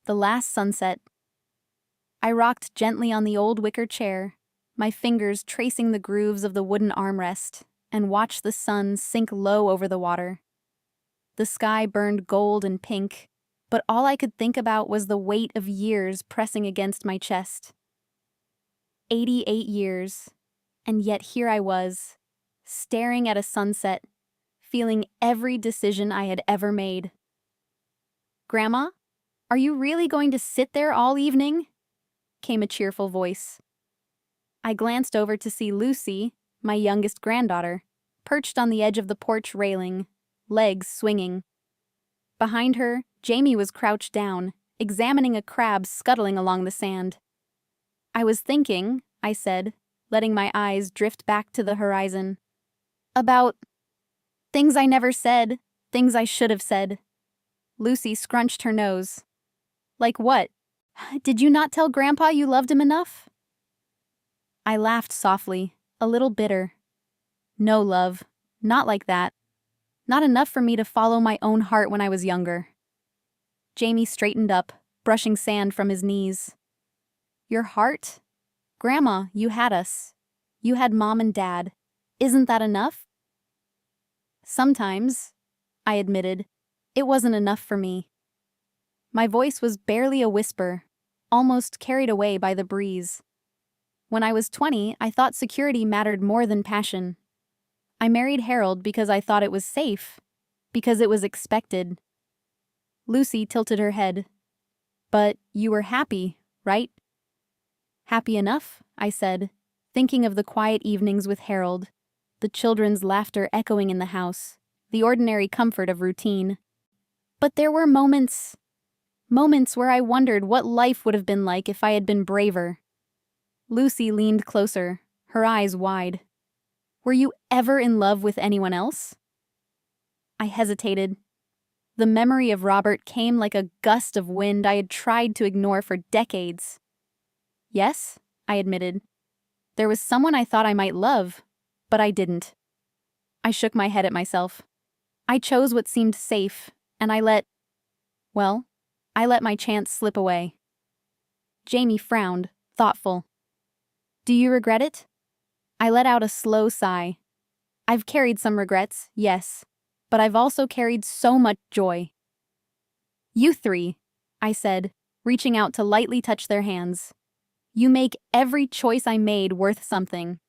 The last sunset. I rocked gently on the old wicker chair, my fingers tracing the grooves of the wooden armrest, and watched the sun sink low over the water. The sky burned gold and pink, but all I could think about was the weight of years pressing against my chest. 88 years, and yet here I was, staring at a sunset, feeling every decision I had ever made. "Grandma, are you really going to sit there all evening?" came a cheerful voice. I glanced over to see Lucy, my youngest granddaughter, perched on the edge of the porch railing, legs swinging. Behind her, Jamie was crouched down, examining a crab scuttling along the sand. "I was thinking," I said, letting my eyes drift back to the horizon, "about things I never said, things I should have said." Lucy scrunched her nose. "Like what? Did you not tell Grandpa you loved him enough?" I laughed softly, a little bitter. "No, love, not like that. Not enough for me to follow my own heart when I was younger." Jamie straightened up, brushing sand from his knees. "Your heart? Grandma, you had us. You had Mom and Dad. Isn't that enough?" "Sometimes," I admitted, "it wasn't enough for me." My voice was barely a whisper, almost carried away by the breeze. When I was 20, I thought security mattered more than passion. I married Harold because I thought it was safe, because it was expected. Lucy tilted her head. "But you were happy, right?" "Happy enough," I said, thinking of the quiet evenings with Harold, the children's laughter echoing in the house, the ordinary comfort of routine. But there were moments where I wondered what life would have been like if I had been braver. Lucy leaned closer, her eyes wide. "Were you ever in love with anyone else?" I hesitated. The memory of Robert came like a gust of wind I had tried to ignore for decades. "Yes," I admitted. "There was someone I thought I might love, but I didn't." I shook my head at myself. I chose what seemed safe, and I let my chance slip away. Jamie frowned, thoughtful. "Do you regret it?" I let out a slow sigh. "I've carried some regrets, yes, but I've also carried so much joy." "You three," I said, reaching out to lightly touch their hands. "You make every choice I made worth something."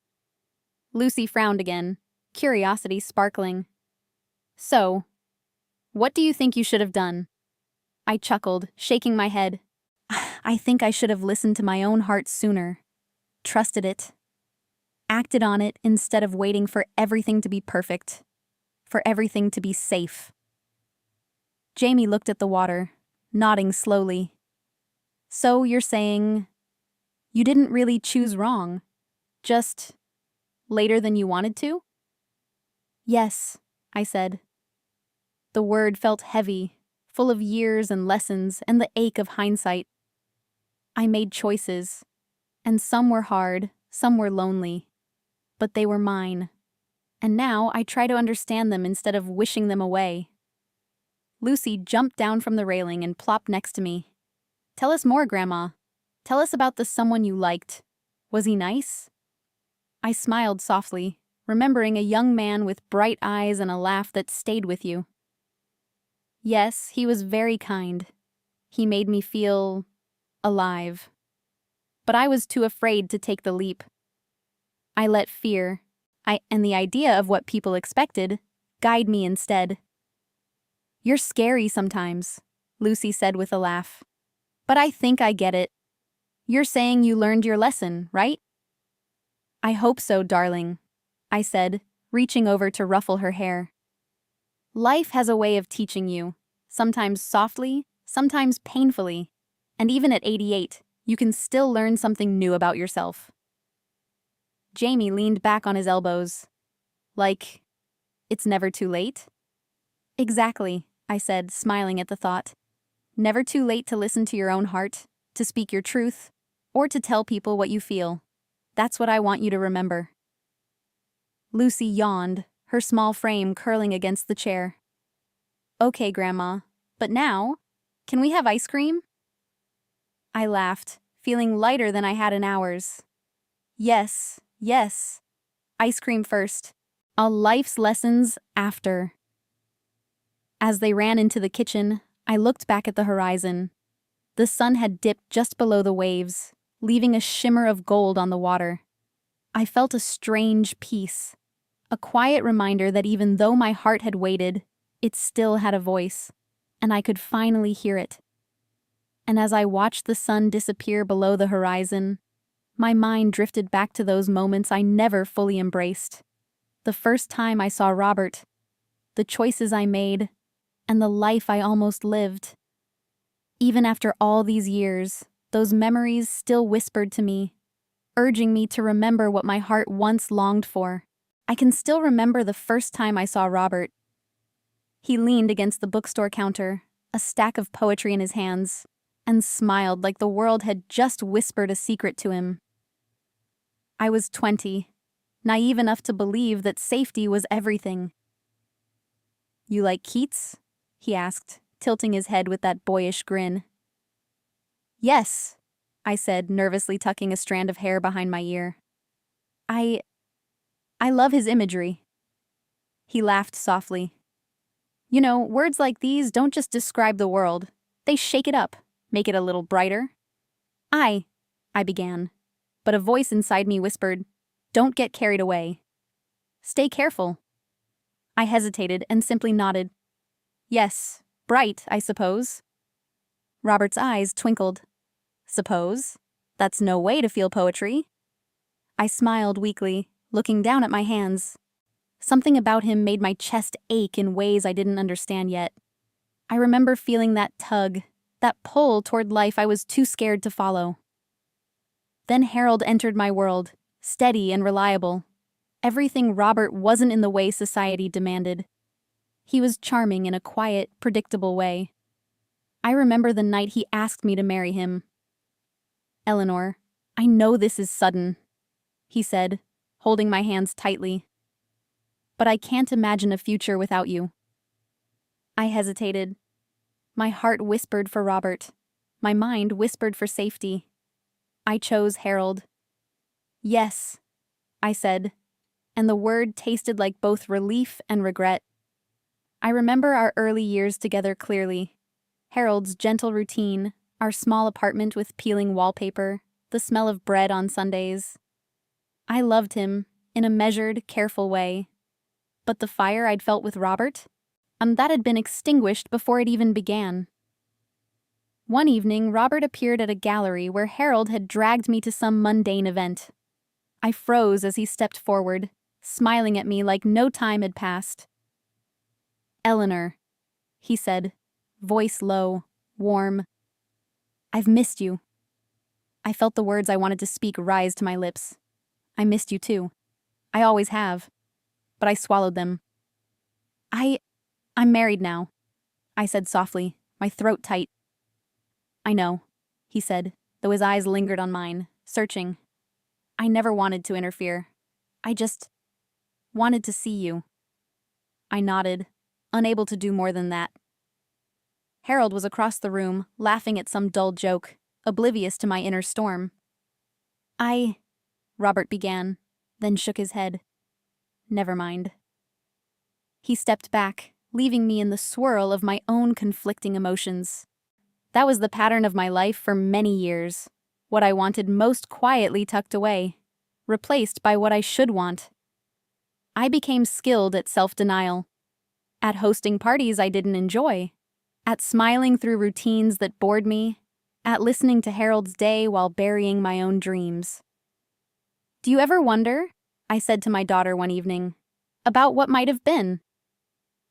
Lucy frowned again, curiosity sparkling. "So, what do you think you should have done?" I chuckled, shaking my head. "I think I should have listened to my own heart sooner. Trusted it. Acted on it instead of waiting for everything to be perfect. For everything to be safe." Jamie looked at the water, nodding slowly. "So you're saying you didn't really choose wrong, just later than you wanted to?" "Yes," I said. The word felt heavy, full of years and lessons and the ache of hindsight. I made choices, and some were hard, some were lonely, but they were mine. And now I try to understand them instead of wishing them away. Lucy jumped down from the railing and plopped next to me. "Tell us more, Grandma. Tell us about the someone you liked. Was he nice?" I smiled softly, remembering a young man with bright eyes and a laugh that stayed with you. "Yes, he was very kind. He made me feel alive. But I was too afraid to take the leap. I let fear, and the idea of what people expected, guide me instead." "You're scary sometimes," Lucy said with a laugh. "But I think I get it. You're saying you learned your lesson, right?" "I hope so, darling," I said, reaching over to ruffle her hair. "Life has a way of teaching you, sometimes softly, sometimes painfully, and even at 88, you can still learn something new about yourself." Jamie leaned back on his elbows. "Like, it's never too late?" "Exactly," I said, smiling at the thought. "Never too late to listen to your own heart, to speak your truth, or to tell people what you feel. That's what I want you to remember." Lucy yawned, her small frame curling against the chair. "Okay, Grandma, but now, can we have ice cream?" I laughed, feeling lighter than I had in hours. Yes, yes. Ice cream first. A life's lessons after. As they ran into the kitchen, I looked back at the horizon. The sun had dipped just below the waves, leaving a shimmer of gold on the water. I felt a strange peace, a quiet reminder that even though my heart had waited, it still had a voice, and I could finally hear it. And as I watched the sun disappear below the horizon, my mind drifted back to those moments I never fully embraced. The first time I saw Robert, the choices I made, and the life I almost lived. Even after all these years, those memories still whispered to me, urging me to remember what my heart once longed for. I can still remember the first time I saw Robert. He leaned against the bookstore counter, a stack of poetry in his hands, and smiled like the world had just whispered a secret to him. I was 20, naive enough to believe that safety was everything. "You like Keats?" he asked, tilting his head with that boyish grin. "Yes," I said, nervously tucking a strand of hair behind my ear. I love his imagery." He laughed softly. "You know, words like these don't just describe the world. They shake it up, make it a little brighter." I began, but a voice inside me whispered, "Don't get carried away. Stay careful." I hesitated and simply nodded. "Yes, bright, I suppose." Robert's eyes twinkled. "Suppose? That's no way to feel poetry." I smiled weakly, looking down at my hands. Something about him made my chest ache in ways I didn't understand yet. I remember feeling that tug, that pull toward life I was too scared to follow. Then Harold entered my world, steady and reliable. Everything Robert wasn't in the way society demanded. He was charming in a quiet, predictable way. I remember the night he asked me to marry him. "Eleanor, I know this is sudden," he said, holding my hands tightly. "But I can't imagine a future without you." I hesitated. My heart whispered for Robert. My mind whispered for safety. I chose Harold. "Yes," I said, and the word tasted like both relief and regret. I remember our early years together clearly. Harold's gentle routine, our small apartment with peeling wallpaper, the smell of bread on Sundays. I loved him, in a measured, careful way. But the fire I'd felt with Robert? That had been extinguished before it even began. One evening, Robert appeared at a gallery where Harold had dragged me to some mundane event. I froze as he stepped forward, smiling at me like no time had passed. "Eleanor," he said, voice low, warm. "I've missed you." I felt the words I wanted to speak rise to my lips. "I missed you too. I always have." But I swallowed them. I'm married now," I said softly, my throat tight. "I know," he said, though his eyes lingered on mine, searching. "I never wanted to interfere. I just wanted to see you." I nodded, unable to do more than that. Harold was across the room, laughing at some dull joke, oblivious to my inner storm. Robert began, then shook his head. "Never mind." He stepped back, leaving me in the swirl of my own conflicting emotions. That was the pattern of my life for many years. What I wanted most quietly tucked away, replaced by what I should want. I became skilled at self-denial, at hosting parties I didn't enjoy, at smiling through routines that bored me, at listening to Harold's day while burying my own dreams. "Do you ever wonder," I said to my daughter one evening, "about what might have been?"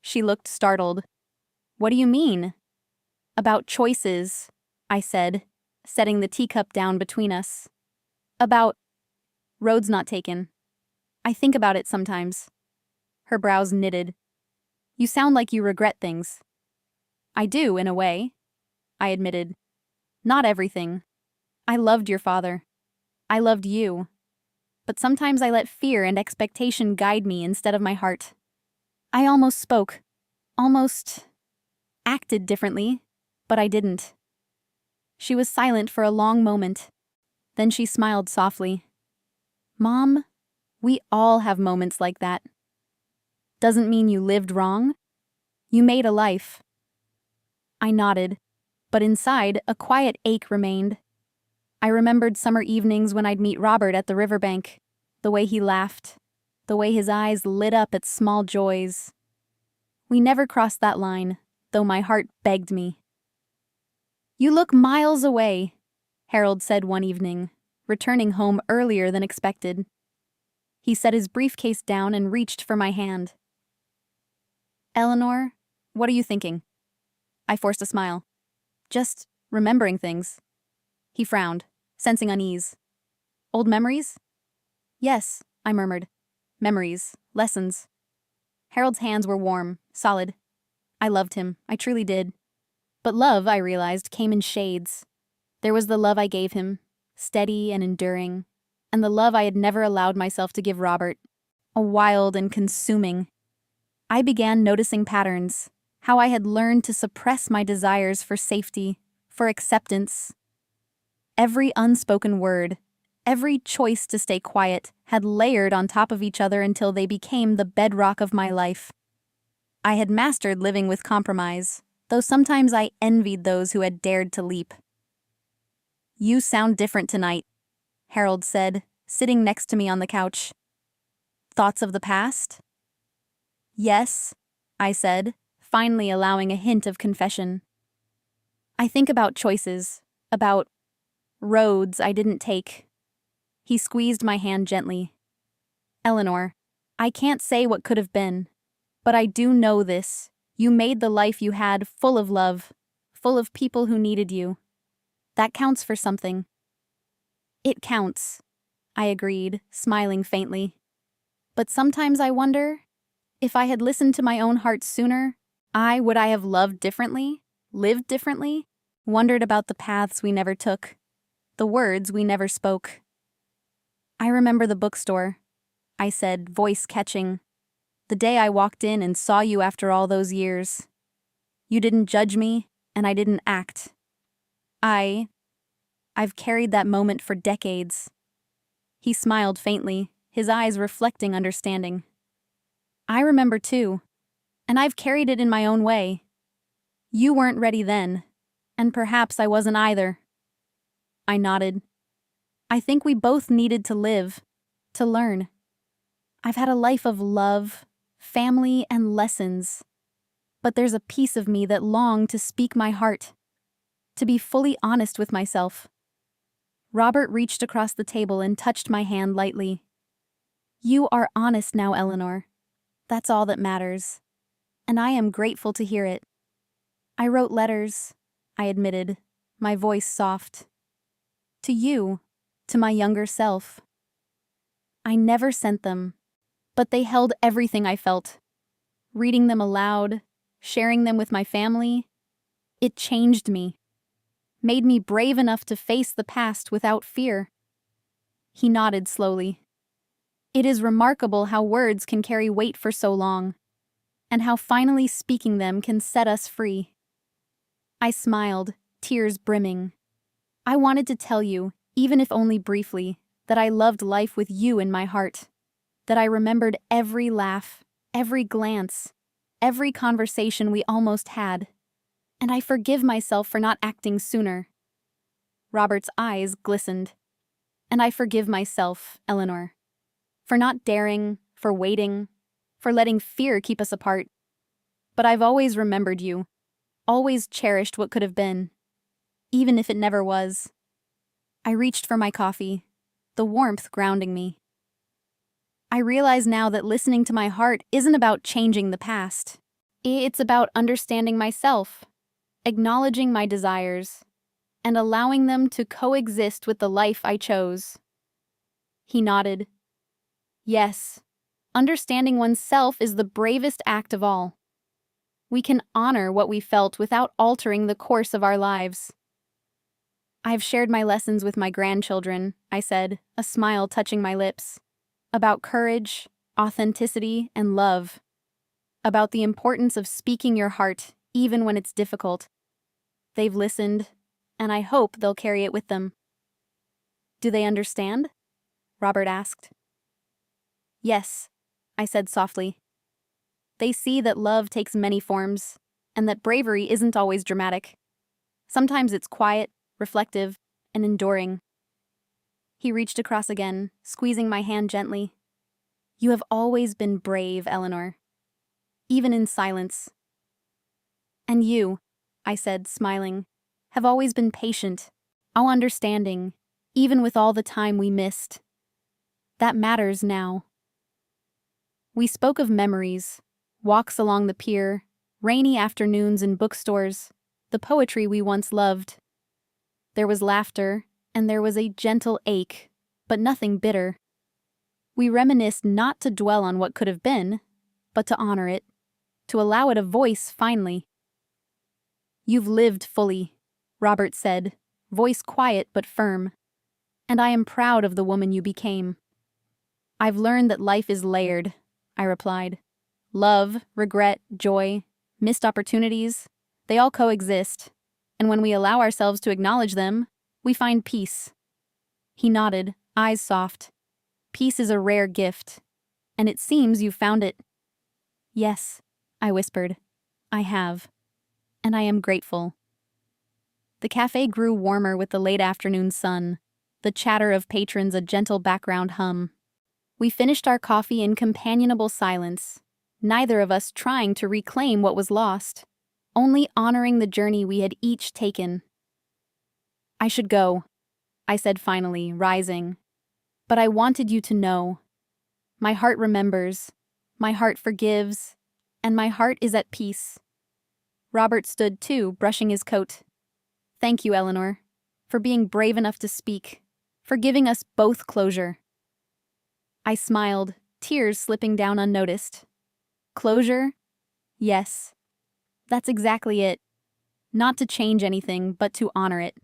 She looked startled. "What do you mean?" "About choices," I said, setting the teacup down between us. "About roads not taken. I think about it sometimes." Her brows knitted. "You sound like you regret things." "I do, in a way," I admitted. "Not everything. I loved your father. I loved you. But sometimes I let fear and expectation guide me instead of my heart. I almost spoke, almost acted differently, but I didn't." She was silent for a long moment. Then she smiled softly. Mom, we all have moments like that. Doesn't mean you lived wrong. You made a life. I nodded, but inside, a quiet ache remained. I remembered summer evenings when I'd meet Robert at the riverbank, the way he laughed, the way his eyes lit up at small joys. We never crossed that line, though my heart begged me. You look miles away, Harold said one evening, returning home earlier than expected. He set his briefcase down and reached for my hand. Eleanor, what are you thinking? I forced a smile. Just remembering things. He frowned, sensing unease. Old memories? Yes, I murmured. Memories, lessons. Harold's hands were warm, solid. I loved him, I truly did. But love, I realized, came in shades. There was the love I gave him, steady and enduring, and the love I had never allowed myself to give Robert, a wild and consuming. I began noticing patterns, how I had learned to suppress my desires for safety, for acceptance. Every unspoken word, every choice to stay quiet, had layered on top of each other until they became the bedrock of my life. I had mastered living with compromise, though sometimes I envied those who had dared to leap. You sound different tonight, Harold said, sitting next to me on the couch. Thoughts of the past? Yes, I said, finally allowing a hint of confession. I think about choices, about roads I didn't take. He squeezed my hand gently. Eleanor, I can't say what could have been, but I do know this. You made the life you had full of love, full of people who needed you. That counts for something. It counts, I agreed, smiling faintly. But sometimes I wonder, if I had listened to my own heart sooner, would I have loved differently, lived differently, wondered about the paths we never took, the words we never spoke. I remember the bookstore, I said, voice catching. The day I walked in and saw you after all those years. You didn't judge me, and I didn't act. I've carried that moment for decades. He smiled faintly, his eyes reflecting understanding. I remember too, and I've carried it in my own way. You weren't ready then, and perhaps I wasn't either. I nodded. I think we both needed to live, to learn. I've had a life of love, family, and lessons. But there's a piece of me that longed to speak my heart, to be fully honest with myself. Robert reached across the table and touched my hand lightly. You are honest now, Eleanor. That's all that matters. And I am grateful to hear it. I wrote letters, I admitted, my voice soft. To you, to my younger self. I never sent them, but they held everything I felt. Reading them aloud, sharing them with my family, it changed me. Made me brave enough to face the past without fear. He nodded slowly. It is remarkable how words can carry weight for so long, and how finally speaking them can set us free. I smiled, tears brimming. I wanted to tell you, even if only briefly, that I loved life with you in my heart, that I remembered every laugh, every glance, every conversation we almost had, and I forgive myself for not acting sooner. Robert's eyes glistened. And I forgive myself, Eleanor, for not daring, for waiting, for letting fear keep us apart. But I've always remembered you, always cherished what could have been, even if it never was. I reached for my coffee, the warmth grounding me. I realize now that listening to my heart isn't about changing the past. It's about understanding myself, acknowledging my desires, and allowing them to coexist with the life I chose. He nodded. Yes, understanding oneself is the bravest act of all. We can honor what we felt without altering the course of our lives. I've shared my lessons with my grandchildren, I said, a smile touching my lips, about courage, authenticity, and love, about the importance of speaking your heart, even when it's difficult. They've listened, and I hope they'll carry it with them. Do they understand? Robert asked. Yes, I said softly. They see that love takes many forms, and that bravery isn't always dramatic. Sometimes it's quiet, reflective, and enduring. He reached across again, squeezing my hand gently. You have always been brave, Eleanor. Even in silence. And you, I said, smiling, have always been patient, understanding, even with all the time we missed. That matters now. We spoke of memories, walks along the pier, rainy afternoons in bookstores, the poetry we once loved. There was laughter, and there was a gentle ache, but nothing bitter. We reminisced not to dwell on what could have been, but to honor it, to allow it a voice finally. You've lived fully, Robert said, voice quiet but firm, and I am proud of the woman you became. I've learned that life is layered, I replied. Love, regret, joy, missed opportunities, they all coexist, and when we allow ourselves to acknowledge them, we find peace. He nodded, eyes soft. Peace is a rare gift, and it seems you've found it. Yes, I whispered. I have, and I am grateful. The cafe grew warmer with the late afternoon sun, the chatter of patrons a gentle background hum. We finished our coffee in companionable silence, neither of us trying to reclaim what was lost, only honoring the journey we had each taken. I should go, I said finally, rising. But I wanted you to know. My heart remembers, my heart forgives, and my heart is at peace. Robert stood too, brushing his coat. Thank you, Eleanor, for being brave enough to speak, for giving us both closure. I smiled, tears slipping down unnoticed. Closure? Yes. That's exactly it. Not to change anything, but to honor it.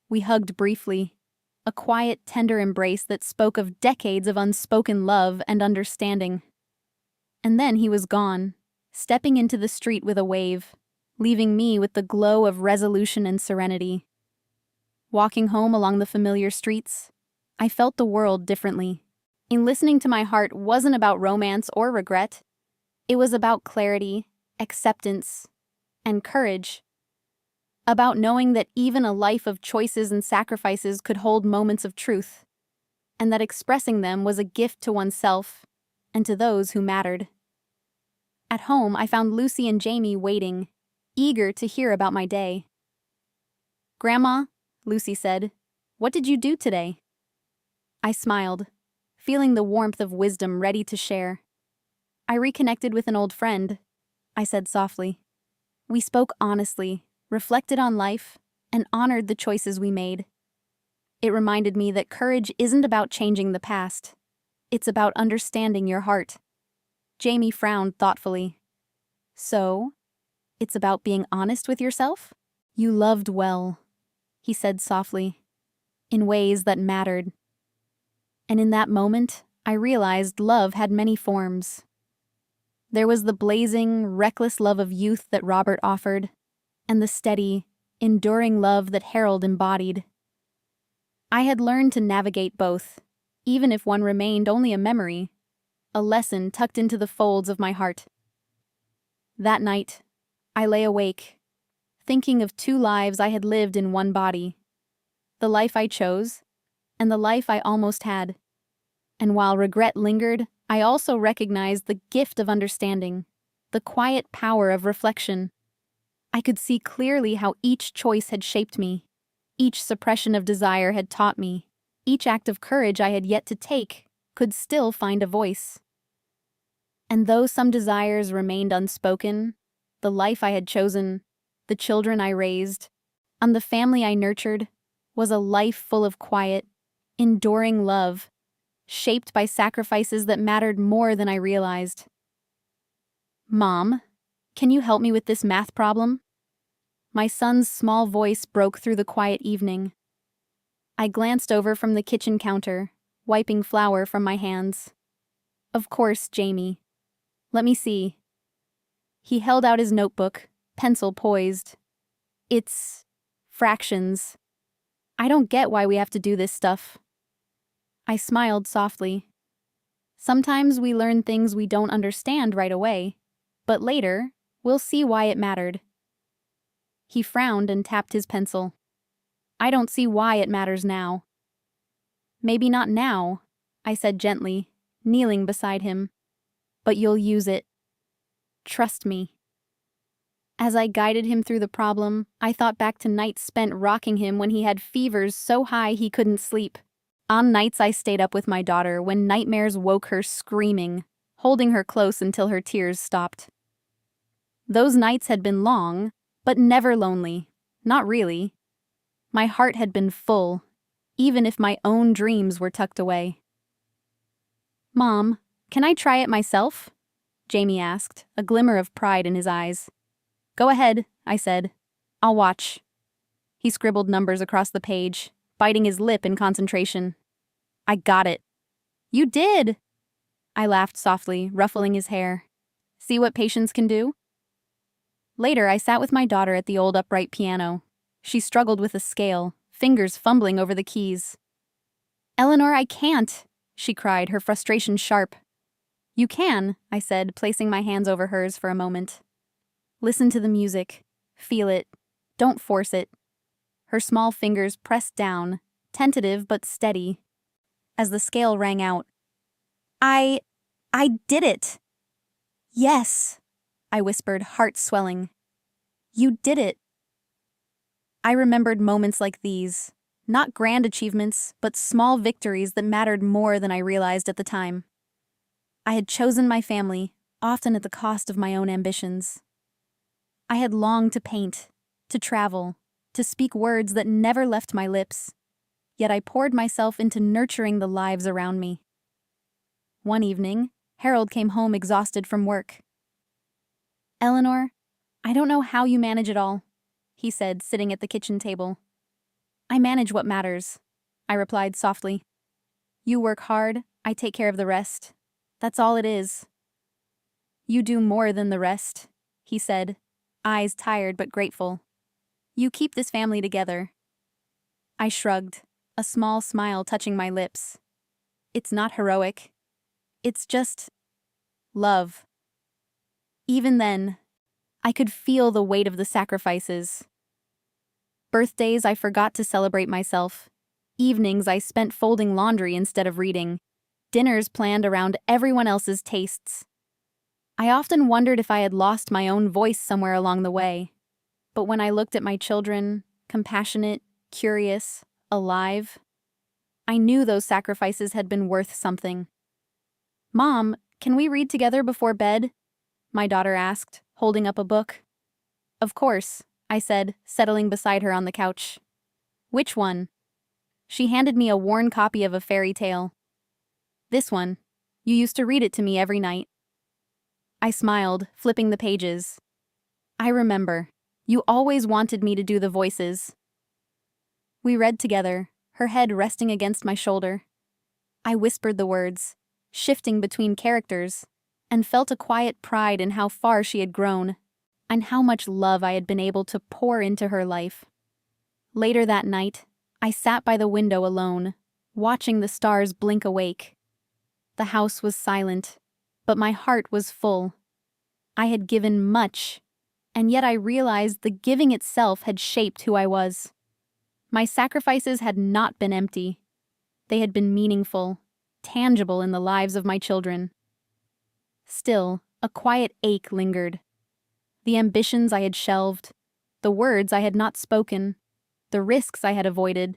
We hugged briefly, a quiet, tender embrace that spoke of decades of unspoken love and understanding. And then he was gone, stepping into the street with a wave, leaving me with the glow of resolution and serenity. Walking home along the familiar streets, I felt the world differently. In listening to my heart wasn't about romance or regret. It was about clarity, acceptance, and courage. About knowing that even a life of choices and sacrifices could hold moments of truth, and that expressing them was a gift to oneself and to those who mattered. At home, I found Lucy and Jamie waiting, eager to hear about my day. Grandma, Lucy said, what did you do today? I smiled, feeling the warmth of wisdom ready to share. I reconnected with an old friend, I said softly. We spoke honestly, reflected on life, and honored the choices we made. It reminded me that courage isn't about changing the past. It's about understanding your heart. Jamie frowned thoughtfully. So, it's about being honest with yourself? You loved well, he said softly, in ways that mattered. And in that moment, I realized love had many forms. There was the blazing, reckless love of youth that Robert offered, and the steady, enduring love that Harold embodied. I had learned to navigate both, even if one remained only a memory, a lesson tucked into the folds of my heart. That night, I lay awake, thinking of two lives I had lived in one body, the life I chose, and the life I almost had. And while regret lingered, I also recognized the gift of understanding, the quiet power of reflection. I could see clearly how each choice had shaped me, each suppression of desire had taught me, each act of courage I had yet to take could still find a voice. And though some desires remained unspoken, the life I had chosen, the children I raised, and the family I nurtured, was a life full of quiet, enduring love, shaped by sacrifices that mattered more than I realized. Mom, can you help me with this math problem? My son's small voice broke through the quiet evening. I glanced over from the kitchen counter, wiping flour from my hands. Of course, Jamie. Let me see. He held out his notebook, pencil poised. It's Fractions. I don't get why we have to do this stuff. I smiled softly. Sometimes we learn things we don't understand right away, but later, we'll see why it mattered. He frowned and tapped his pencil. I don't see why it matters now. Maybe not now, I said gently, kneeling beside him. But you'll use it. Trust me. As I guided him through the problem, I thought back to nights spent rocking him when he had fevers so high he couldn't sleep. On nights I stayed up with my daughter when nightmares woke her screaming, holding her close until her tears stopped. Those nights had been long, but never lonely. Not really. My heart had been full, even if my own dreams were tucked away. Mom, can I try it myself? Jamie asked, a glimmer of pride in his eyes. Go ahead, I said. I'll watch. He scribbled numbers across the page, biting his lip in concentration. I got it. You did! I laughed softly, ruffling his hair. See what patience can do? Later, I sat with my daughter at the old upright piano. She struggled with a scale, fingers fumbling over the keys. Eleanor, I can't, she cried, her frustration sharp. You can, I said, placing my hands over hers for a moment. Listen to the music. Feel it. Don't force it. Her small fingers pressed down, tentative but steady. As the scale rang out, I did it. Yes, I whispered, heart swelling. You did it. I remembered moments like these, not grand achievements, but small victories that mattered more than I realized at the time. I had chosen my family, often at the cost of my own ambitions. I had longed to paint, to travel, to speak words that never left my lips, yet I poured myself into nurturing the lives around me. One evening, Harold came home exhausted from work. Eleanor, I don't know how you manage it all, he said, sitting at the kitchen table. I manage what matters, I replied softly. You work hard, I take care of the rest. That's all it is. You do more than the rest, he said, eyes tired but grateful. You keep this family together. I shrugged, a small smile touching my lips. It's not heroic. It's just love. Even then, I could feel the weight of the sacrifices. Birthdays I forgot to celebrate myself. Evenings I spent folding laundry instead of reading. Dinners planned around everyone else's tastes. I often wondered if I had lost my own voice somewhere along the way. But when I looked at my children, compassionate, curious, alive, I knew those sacrifices had been worth something. Mom, can we read together before bed? My daughter asked, holding up a book. Of course, I said, settling beside her on the couch. Which one? She handed me a worn copy of a fairy tale. This one. You used to read it to me every night. I smiled, flipping the pages. I remember. You always wanted me to do the voices. We read together, her head resting against my shoulder. I whispered the words, shifting between characters, and felt a quiet pride in how far she had grown, and how much love I had been able to pour into her life. Later that night, I sat by the window alone, watching the stars blink awake. The house was silent, but my heart was full. I had given much, and yet I realized the giving itself had shaped who I was. My sacrifices had not been empty. They had been meaningful, tangible in the lives of my children. Still, a quiet ache lingered. The ambitions I had shelved, the words I had not spoken, the risks I had avoided,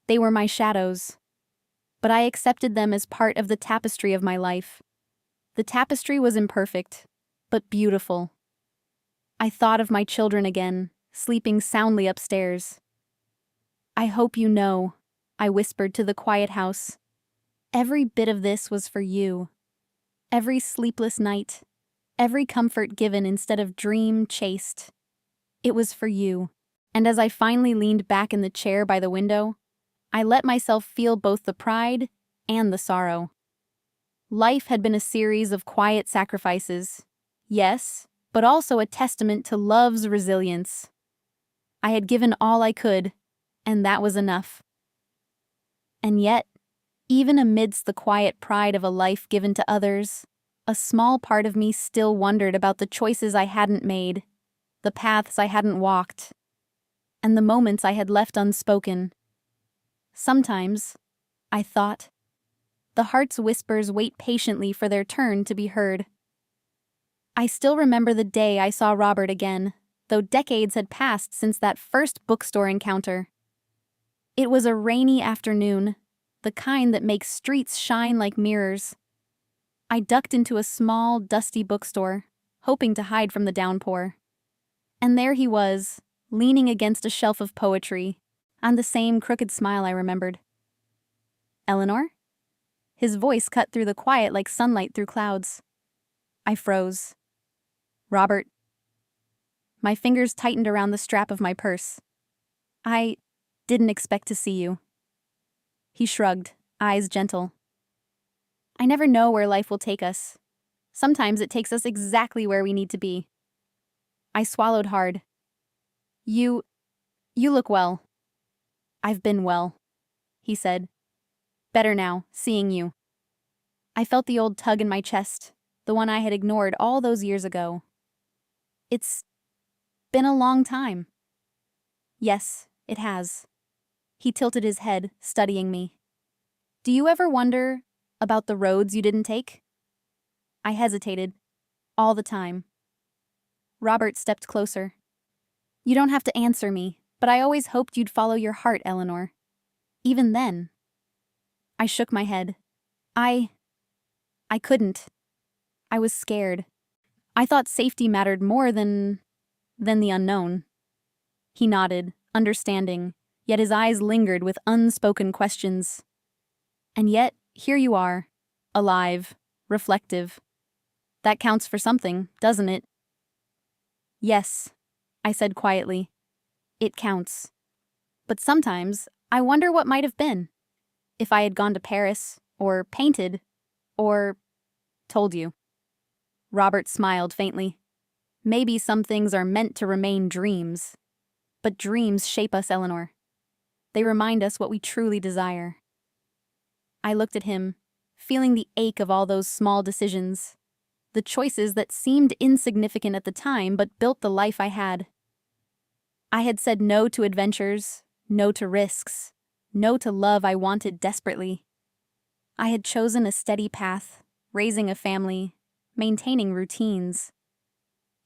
they were my shadows. But I accepted them as part of the tapestry of my life. The tapestry was imperfect, but beautiful. I thought of my children again, sleeping soundly upstairs. I hope you know, I whispered to the quiet house. Every bit of this was for you. Every sleepless night, every comfort given instead of dream chased. It was for you. And as I finally leaned back in the chair by the window, I let myself feel both the pride and the sorrow. Life had been a series of quiet sacrifices, yes, but also a testament to love's resilience. I had given all I could, and that was enough. And yet, even amidst the quiet pride of a life given to others, a small part of me still wondered about the choices I hadn't made, the paths I hadn't walked, and the moments I had left unspoken. Sometimes, I thought, the heart's whispers wait patiently for their turn to be heard. I still remember the day I saw Robert again, though decades had passed since that first bookstore encounter. It was a rainy afternoon, the kind that makes streets shine like mirrors. I ducked into a small, dusty bookstore, hoping to hide from the downpour. And there he was, leaning against a shelf of poetry, and the same crooked smile I remembered. "Eleanor?" His voice cut through the quiet like sunlight through clouds. I froze. "Robert." My fingers tightened around the strap of my purse. "I didn't expect to see you." He shrugged, eyes gentle. "I never know where life will take us. Sometimes it takes us exactly where we need to be." I swallowed hard. You look well." "I've been well," he said. "Better now, seeing you." I felt the old tug in my chest, the one I had ignored all those years ago. "It's been a long time." "Yes, it has." He tilted his head, studying me. "Do you ever wonder about the roads you didn't take?" I hesitated. "All the time." Robert stepped closer. "You don't have to answer me, but I always hoped you'd follow your heart, Eleanor. Even then." I shook my head. I couldn't. I was scared. I thought safety mattered more than the unknown." He nodded, understanding, yet his eyes lingered with unspoken questions. "And yet, here you are, alive, reflective. That counts for something, doesn't it?" "Yes," I said quietly. "It counts. But sometimes I wonder what might have been. If I had gone to Paris, or painted, or told you." Robert smiled faintly. "Maybe some things are meant to remain dreams. But dreams shape us, Eleanor. They remind us what we truly desire." I looked at him, feeling the ache of all those small decisions, the choices that seemed insignificant at the time but built the life I had. I had said no to adventures, no to risks, no to love I wanted desperately. I had chosen a steady path, raising a family, maintaining routines.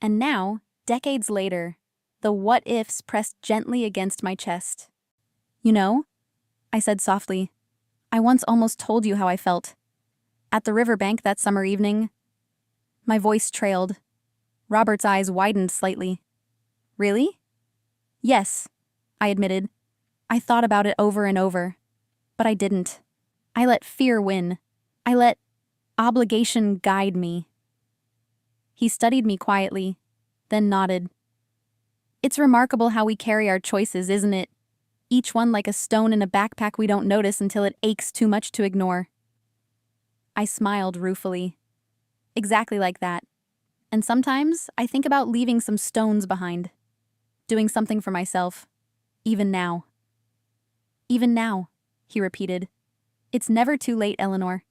And now, decades later, the what-ifs pressed gently against my chest. "You know," I said softly, "I once almost told you how I felt. At the riverbank that summer evening." My voice trailed. Robert's eyes widened slightly. "Really?" "Yes," I admitted. "I thought about it over and over. But I didn't. I let fear win. I let obligation guide me." He studied me quietly, then nodded. "It's remarkable how we carry our choices, isn't it? Each one like a stone in a backpack we don't notice until it aches too much to ignore." I smiled ruefully. "Exactly like that. And sometimes I think about leaving some stones behind. Doing something for myself. Even now." "Even now," he repeated. "It's never too late, Eleanor."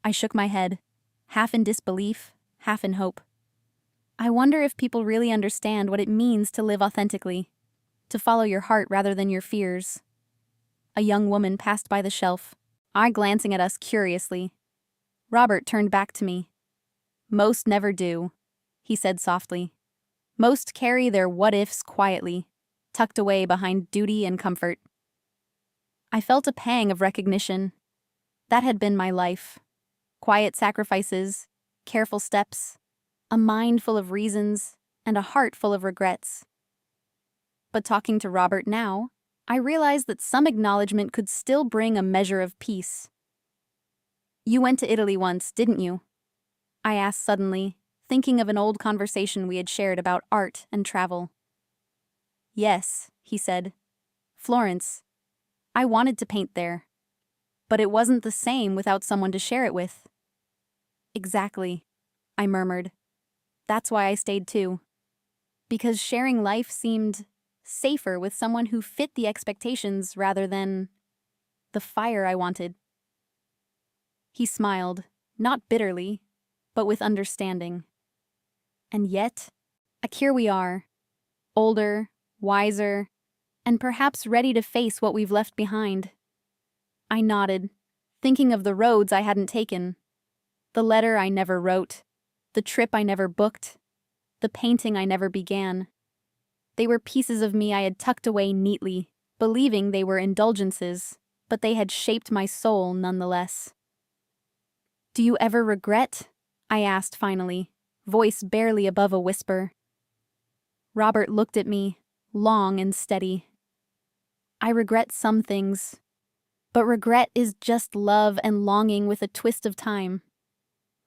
I shook my head, half in disbelief, half in hope. I wonder if people really understand what it means to live authentically, to follow your heart rather than your fears. A young woman passed by the shelf, eye glancing at us curiously. Robert turned back to me. "Most never do," he said softly. "Most carry their what-ifs quietly, tucked away behind duty and comfort." I felt a pang of recognition. That had been my life. Quiet sacrifices, careful steps, a mind full of reasons, and a heart full of regrets. But talking to Robert now, I realized that some acknowledgement could still bring a measure of peace. "You went to Italy once, didn't you?" I asked suddenly, thinking of an old conversation we had shared about art and travel. "Yes," he said. "Florence. I wanted to paint there. But it wasn't the same without someone to share it with." "Exactly," I murmured. "That's why I stayed too. Because sharing life seemed safer with someone who fit the expectations rather than the fire I wanted. He smiled, not bitterly, but with understanding. And yet, here we are, older, wiser, and perhaps ready to face what we've left behind. I nodded, thinking of the roads I hadn't taken, the letter I never wrote, the trip I never booked, the painting I never began. They were pieces of me I had tucked away neatly, believing they were indulgences, but they had shaped my soul nonetheless. "Do you ever regret?" I asked finally, voice barely above a whisper. Robert looked at me, long and steady. "I regret some things, but regret is just love and longing with a twist of time.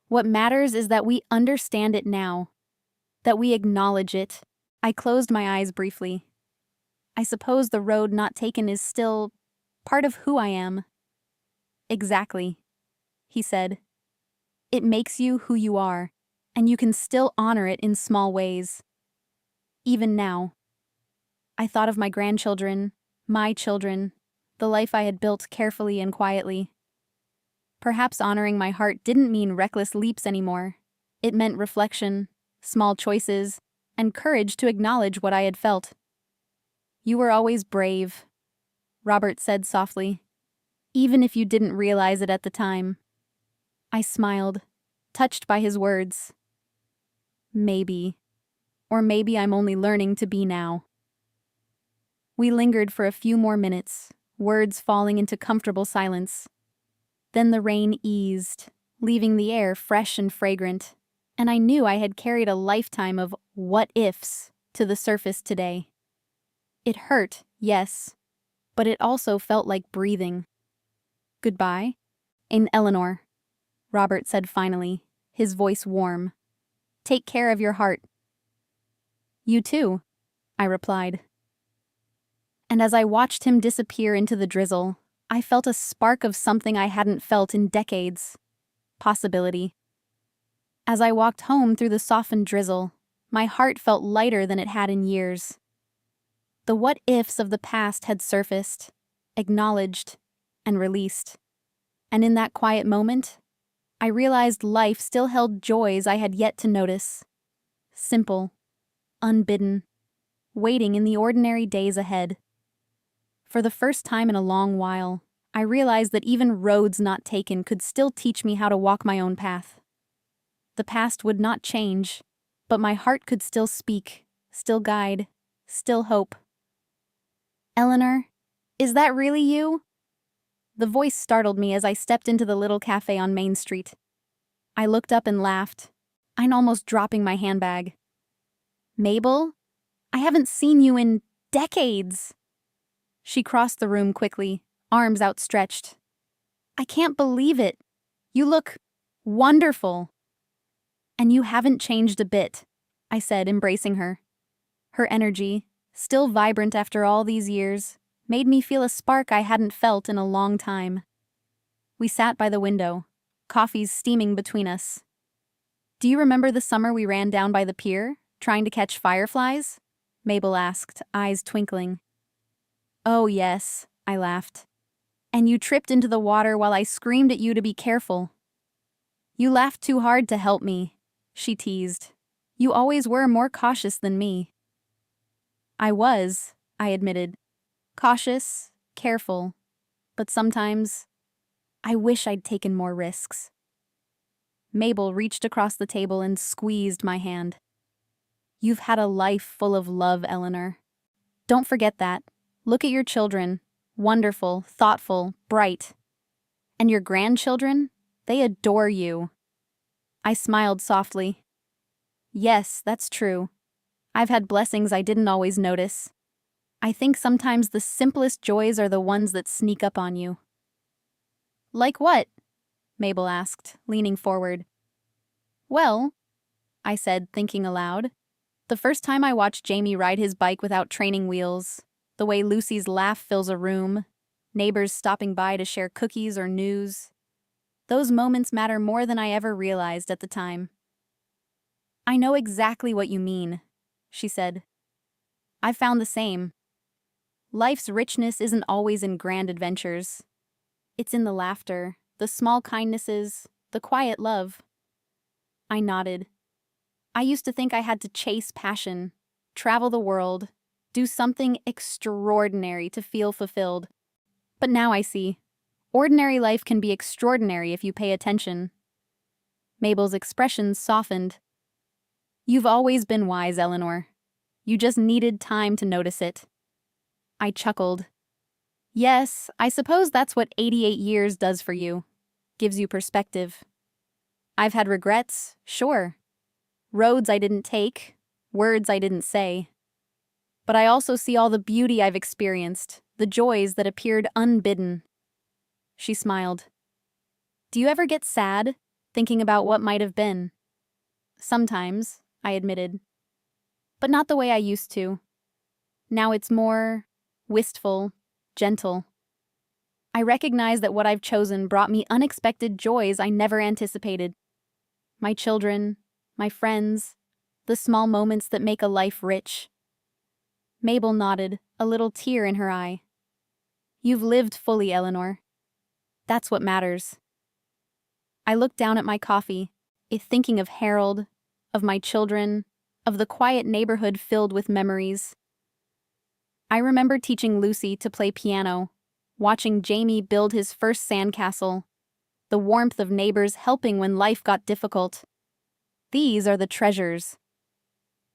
What matters is that we understand it now, that we acknowledge it." I closed my eyes briefly. I suppose the road not taken is still part of who I am. "Exactly," he said. "It makes you who you are, and you can still honor it in small ways. Even now." I thought of my grandchildren, my children, the life I had built carefully and quietly. Perhaps honoring my heart didn't mean reckless leaps anymore. It meant reflection, small choices, and courage to acknowledge what I had felt. "You were always brave," Robert said softly, "even if you didn't realize it at the time." I smiled, touched by his words. Maybe. Or maybe I'm only learning to be now. We lingered for a few more minutes, words falling into comfortable silence. Then the rain eased, leaving the air fresh and fragrant, and I knew I had carried a lifetime of what-ifs to the surface today. It hurt, yes, but it also felt like breathing. "Goodbye, Eleanor," Robert said finally, his voice warm. "Take care of your heart." "You too," I replied. And as I watched him disappear into the drizzle, I felt a spark of something I hadn't felt in decades. Possibility. As I walked home through the softened drizzle, my heart felt lighter than it had in years. The what-ifs of the past had surfaced, acknowledged, and released. And in that quiet moment, I realized life still held joys I had yet to notice. Simple, unbidden, waiting in the ordinary days ahead. For the first time in a long while, I realized that even roads not taken could still teach me how to walk my own path. The past would not change, but my heart could still speak, still guide, still hope. "Eleanor, is that really you?" The voice startled me as I stepped into the little cafe on Main Street. I looked up and laughed, almost dropping my handbag. "Mabel, I haven't seen you in decades." She crossed the room quickly, arms outstretched. "I can't believe it. You look wonderful." "And you haven't changed a bit," I said, embracing her. Her energy, still vibrant after all these years, made me feel a spark I hadn't felt in a long time. We sat by the window, coffees steaming between us. "Do you remember the summer we ran down by the pier, trying to catch fireflies?" Mabel asked, eyes twinkling. "Oh yes," I laughed. "And you tripped into the water while I screamed at you to be careful." "You laughed too hard to help me," she teased. "You always were more cautious than me." "I was," I admitted. "Cautious, careful, but sometimes I wish I'd taken more risks." Mabel reached across the table and squeezed my hand. "You've had a life full of love, Eleanor. Don't forget that. Look at your children. Wonderful, thoughtful, bright. And your grandchildren? They adore you." I smiled softly. "Yes, that's true. I've had blessings I didn't always notice. I think sometimes the simplest joys are the ones that sneak up on you." "Like what?" Mabel asked, leaning forward. "Well," I said, thinking aloud, "the first time I watched Jamie ride his bike without training wheels, the way Lucy's laugh fills a room, neighbors stopping by to share cookies or news. Those moments matter more than I ever realized at the time." "I know exactly what you mean," she said. I've found the same. Life's richness isn't always in grand adventures. It's in the laughter, the small kindnesses, the quiet love. I nodded. I used to think I had to chase passion, travel the world, do something extraordinary to feel fulfilled. But now I see. Ordinary life can be extraordinary if you pay attention. Mabel's expressions softened. You've always been wise, Eleanor. You just needed time to notice it. I chuckled. Yes, I suppose that's what 88 years does for you. Gives you perspective. I've had regrets, sure. Roads I didn't take, words I didn't say. But I also see all the beauty I've experienced, the joys that appeared unbidden. She smiled. Do you ever get sad, thinking about what might have been? Sometimes, I admitted. But not the way I used to. Now it's more wistful, gentle. I recognize that what I've chosen brought me unexpected joys I never anticipated. My children, my friends, the small moments that make a life rich. Mabel nodded, a little tear in her eye. You've lived fully, Eleanor. That's what matters. I looked down at my coffee, thinking of Harold, of my children, of the quiet neighborhood filled with memories. I remember teaching Lucy to play piano, watching Jamie build his first sandcastle, the warmth of neighbors helping when life got difficult. These are the treasures.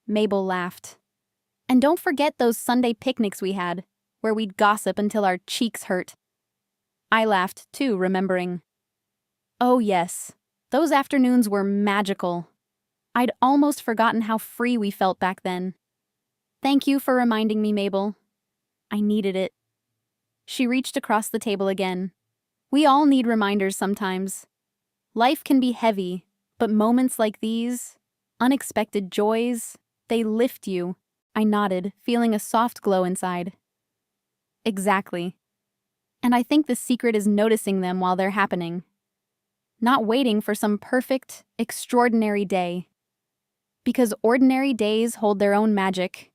Mabel laughed. And don't forget those Sunday picnics we had, where we'd gossip until our cheeks hurt. I laughed, too, remembering. Oh, yes. Those afternoons were magical. I'd almost forgotten how free we felt back then. Thank you for reminding me, Mabel. I needed it. She reached across the table again. We all need reminders sometimes. Life can be heavy, but moments like these, unexpected joys, they lift you. I nodded, feeling a soft glow inside. Exactly. And I think the secret is noticing them while they're happening. Not waiting for some perfect, extraordinary day. Because ordinary days hold their own magic.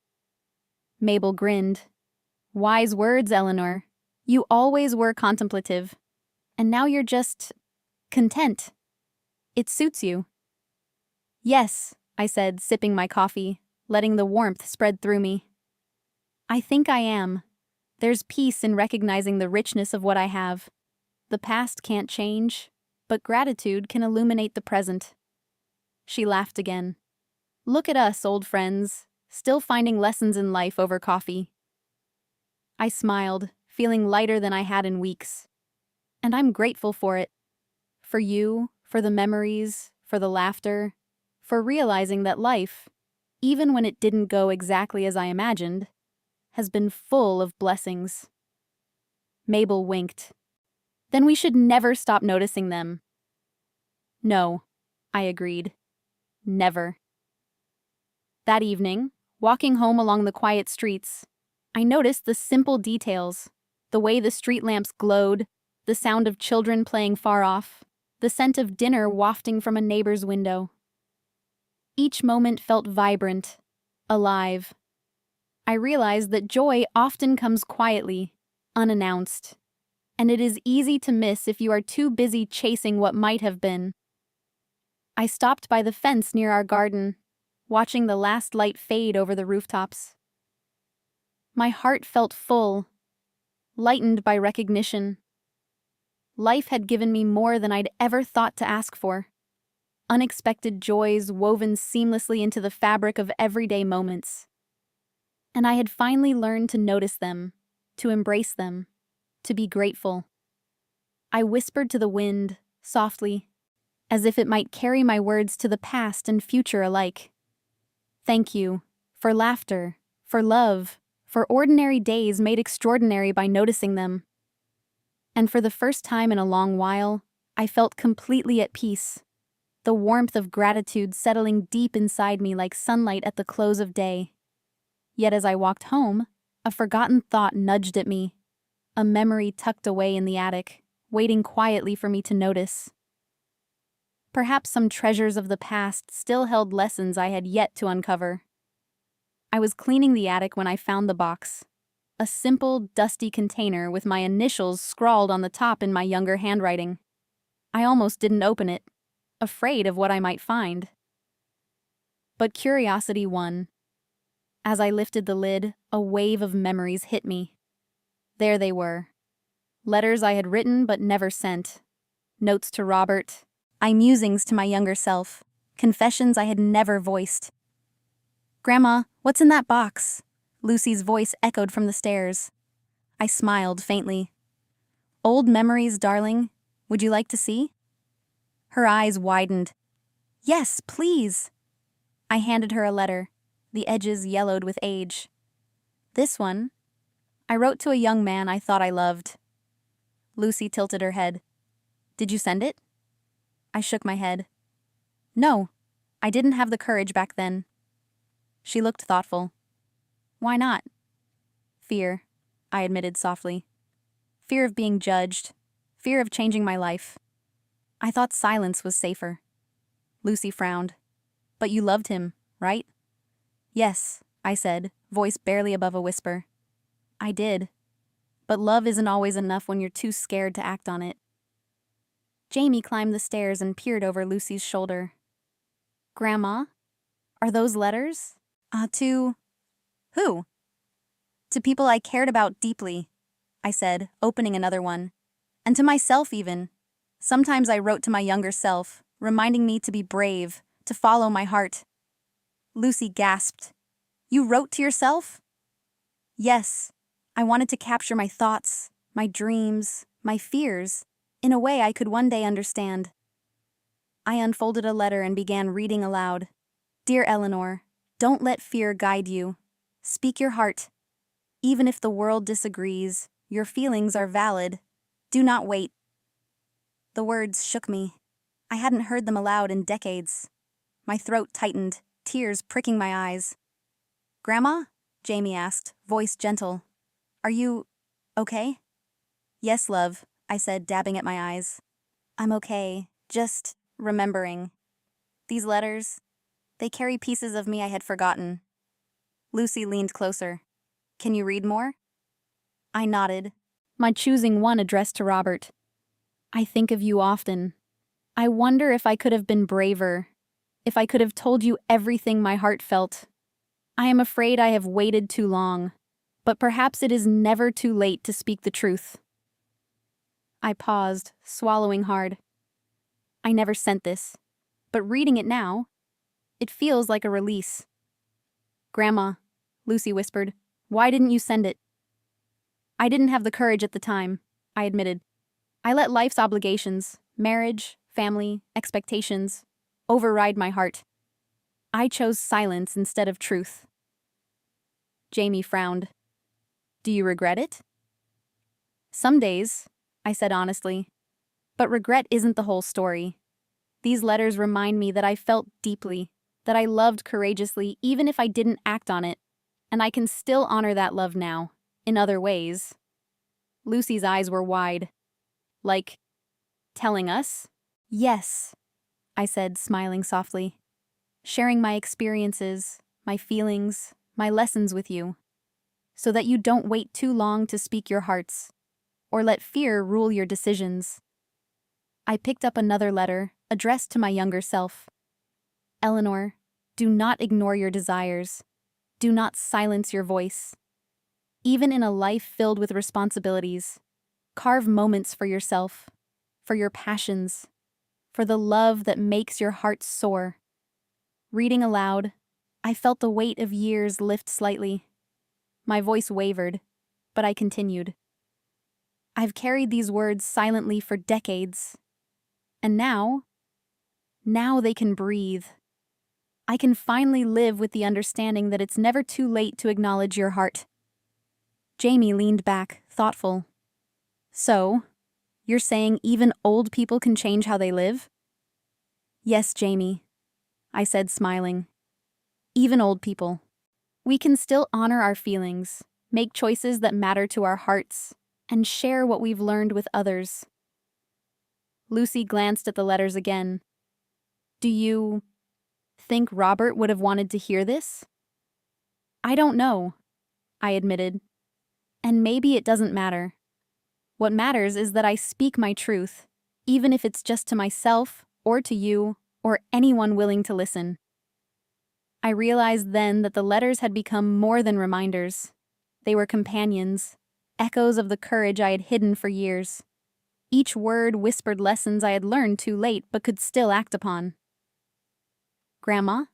Mabel grinned. Wise words, Eleanor. You always were contemplative. And now you're just content. It suits you. Yes, I said, sipping my coffee, letting the warmth spread through me. I think I am. There's peace in recognizing the richness of what I have. The past can't change, but gratitude can illuminate the present. She laughed again. Look at us, old friends, still finding lessons in life over coffee. I smiled, feeling lighter than I had in weeks. And I'm grateful for it. For you, for the memories, for the laughter, for realizing that life, even when it didn't go exactly as I imagined, has been full of blessings. Mabel winked. Then we should never stop noticing them. No, I agreed. Never. That evening, walking home along the quiet streets, I noticed the simple details, the way the street lamps glowed, the sound of children playing far off, the scent of dinner wafting from a neighbor's window. Each moment felt vibrant, alive. I realized that joy often comes quietly, unannounced, and it is easy to miss if you are too busy chasing what might have been. I stopped by the fence near our garden, watching the last light fade over the rooftops. My heart felt full, lightened by recognition. Life had given me more than I'd ever thought to ask for. Unexpected joys woven seamlessly into the fabric of everyday moments. And I had finally learned to notice them, to embrace them, to be grateful. I whispered to the wind, softly, as if it might carry my words to the past and future alike. Thank you, for laughter, for love, for ordinary days made extraordinary by noticing them. And for the first time in a long while, I felt completely at peace, the warmth of gratitude settling deep inside me like sunlight at the close of day. Yet as I walked home, a forgotten thought nudged at me, a memory tucked away in the attic, waiting quietly for me to notice. Perhaps some treasures of the past still held lessons I had yet to uncover. I was cleaning the attic when I found the box. A simple, dusty container with my initials scrawled on the top in my younger handwriting. I almost didn't open it, afraid of what I might find. But curiosity won. As I lifted the lid, a wave of memories hit me. There they were. Letters I had written but never sent. Notes to Robert. Musings to my younger self. Confessions I had never voiced. "Grandma, what's in that box?" Lucy's voice echoed from the stairs. I smiled faintly. "Old memories, darling. Would you like to see?" Her eyes widened. "Yes, please." I handed her a letter, the edges yellowed with age. "This one. I wrote to a young man I thought I loved." Lucy tilted her head. "Did you send it?" I shook my head. "No, I didn't have the courage back then." She looked thoughtful. "Why not?" "Fear," I admitted softly. "Fear of being judged. Fear of changing my life. I thought silence was safer." Lucy frowned. "But you loved him, right?" "Yes," I said, voice barely above a whisper. "I did. But love isn't always enough when you're too scared to act on it." Jamie climbed the stairs and peered over Lucy's shoulder. "Grandma, are those letters?" To who?" "To people I cared about deeply," I said, opening another one. "And to myself even. Sometimes I wrote to my younger self, reminding me to be brave, to follow my heart." Lucy gasped. "You wrote to yourself?" "Yes. I wanted to capture my thoughts, my dreams, my fears, in a way I could one day understand." I unfolded a letter and began reading aloud. "Dear Eleanor, don't let fear guide you. Speak your heart. Even if the world disagrees, your feelings are valid. Do not wait." The words shook me. I hadn't heard them aloud in decades. My throat tightened, tears pricking my eyes. "Grandma?" Jamie asked, voice gentle. "Are you okay?" "Yes, love," I said, dabbing at my eyes. "I'm okay, just remembering. These letters, they carry pieces of me I had forgotten." Lucy leaned closer. "Can you read more?" I nodded, my choosing one addressed to Robert. "I think of you often. I wonder if I could have been braver, if I could have told you everything my heart felt. I am afraid I have waited too long, but perhaps it is never too late to speak the truth." I paused, swallowing hard. I never sent this, but reading it now, it feels like a release. "Grandma," Lucy whispered, "why didn't you send it?" "I didn't have the courage at the time," I admitted. "I let life's obligations, marriage, family, expectations, override my heart. I chose silence instead of truth." Jamie frowned. "Do you regret it?" "Some days," I said honestly. "But regret isn't the whole story. These letters remind me that I felt deeply, that I loved courageously even if I didn't act on it, and I can still honor that love now, in other ways." Lucy's eyes were wide. "Like, telling us?" "Yes," I said, smiling softly. "Sharing my experiences, my feelings, my lessons with you, so that you don't wait too long to speak your hearts, or let fear rule your decisions." I picked up another letter, addressed to my younger self. "Eleanor, do not ignore your desires. Do not silence your voice. Even in a life filled with responsibilities, carve moments for yourself, for your passions, for the love that makes your heart soar." Reading aloud, I felt the weight of years lift slightly. My voice wavered, but I continued. "I've carried these words silently for decades, and now they can breathe. I can finally live with the understanding that it's never too late to acknowledge your heart." Jamie leaned back, thoughtful. "So, you're saying even old people can change how they live?" "Yes, Jamie," I said, smiling. "Even old people. We can still honor our feelings, make choices that matter to our hearts, and share what we've learned with others." Lucy glanced at the letters again. "Do you think Robert would have wanted to hear this?" I don't know, I admitted. And maybe it doesn't matter. What matters is that I speak my truth, even if it's just to myself, or to you, or anyone willing to listen. I realized then that the letters had become more than reminders. They were companions, echoes of the courage I had hidden for years. Each word whispered lessons I had learned too late but could still act upon. "Grandma,"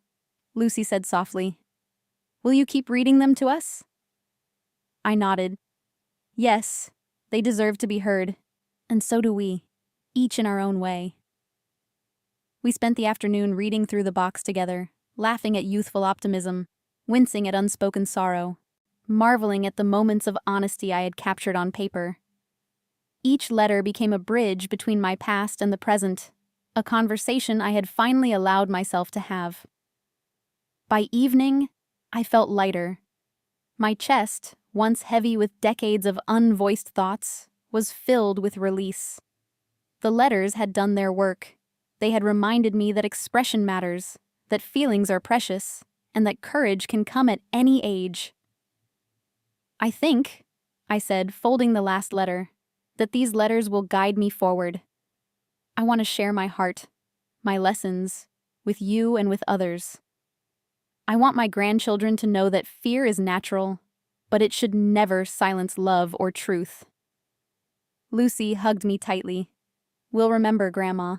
Lucy said softly, "will you keep reading them to us?" I nodded. Yes, they deserve to be heard, and so do we, each in our own way. We spent the afternoon reading through the box together, laughing at youthful optimism, wincing at unspoken sorrow, marveling at the moments of honesty I had captured on paper. Each letter became a bridge between my past and the present, a conversation I had finally allowed myself to have. By evening, I felt lighter. My chest, once heavy with decades of unvoiced thoughts, was filled with release. The letters had done their work. They had reminded me that expression matters, that feelings are precious, and that courage can come at any age. "I think," I said, folding the last letter, "that these letters will guide me forward. I want to share my heart, my lessons, with you and with others. I want my grandchildren to know that fear is natural, but it should never silence love or truth." Lucy hugged me tightly. "We'll remember, Grandma."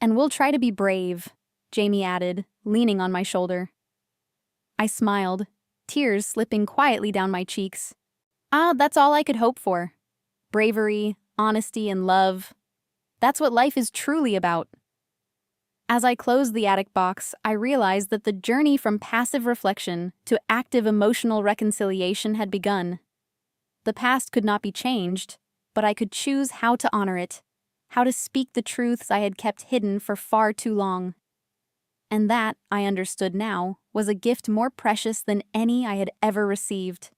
"And we'll try to be brave," Jamie added, leaning on my shoulder. I smiled, tears slipping quietly down my cheeks. That's all I could hope for. Bravery, honesty, and love. That's what life is truly about. As I closed the attic box, I realized that the journey from passive reflection to active emotional reconciliation had begun. The past could not be changed, but I could choose how to honor it, how to speak the truths I had kept hidden for far too long. And that, I understood now, was a gift more precious than any I had ever received.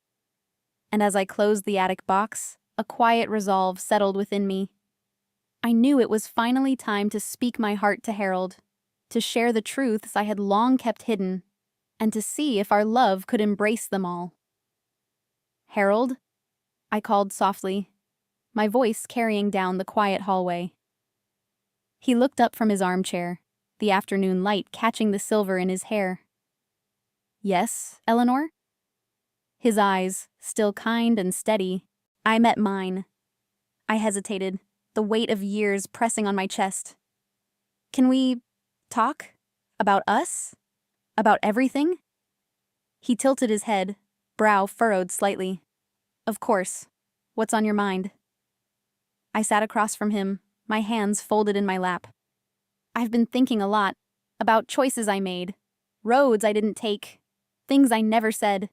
And as I closed the attic box, a quiet resolve settled within me. I knew it was finally time to speak my heart to Harold, to share the truths I had long kept hidden, and to see if our love could embrace them all. "Harold?" I called softly, my voice carrying down the quiet hallway. He looked up from his armchair, the afternoon light catching the silver in his hair. "Yes, Eleanor?" His eyes, still kind and steady, I met mine. I hesitated, the weight of years pressing on my chest. "Can we talk? About us? About everything?" He tilted his head, brow furrowed slightly. "Of course. What's on your mind?" I sat across from him, my hands folded in my lap. "I've been thinking a lot about choices I made, roads I didn't take, things I never said."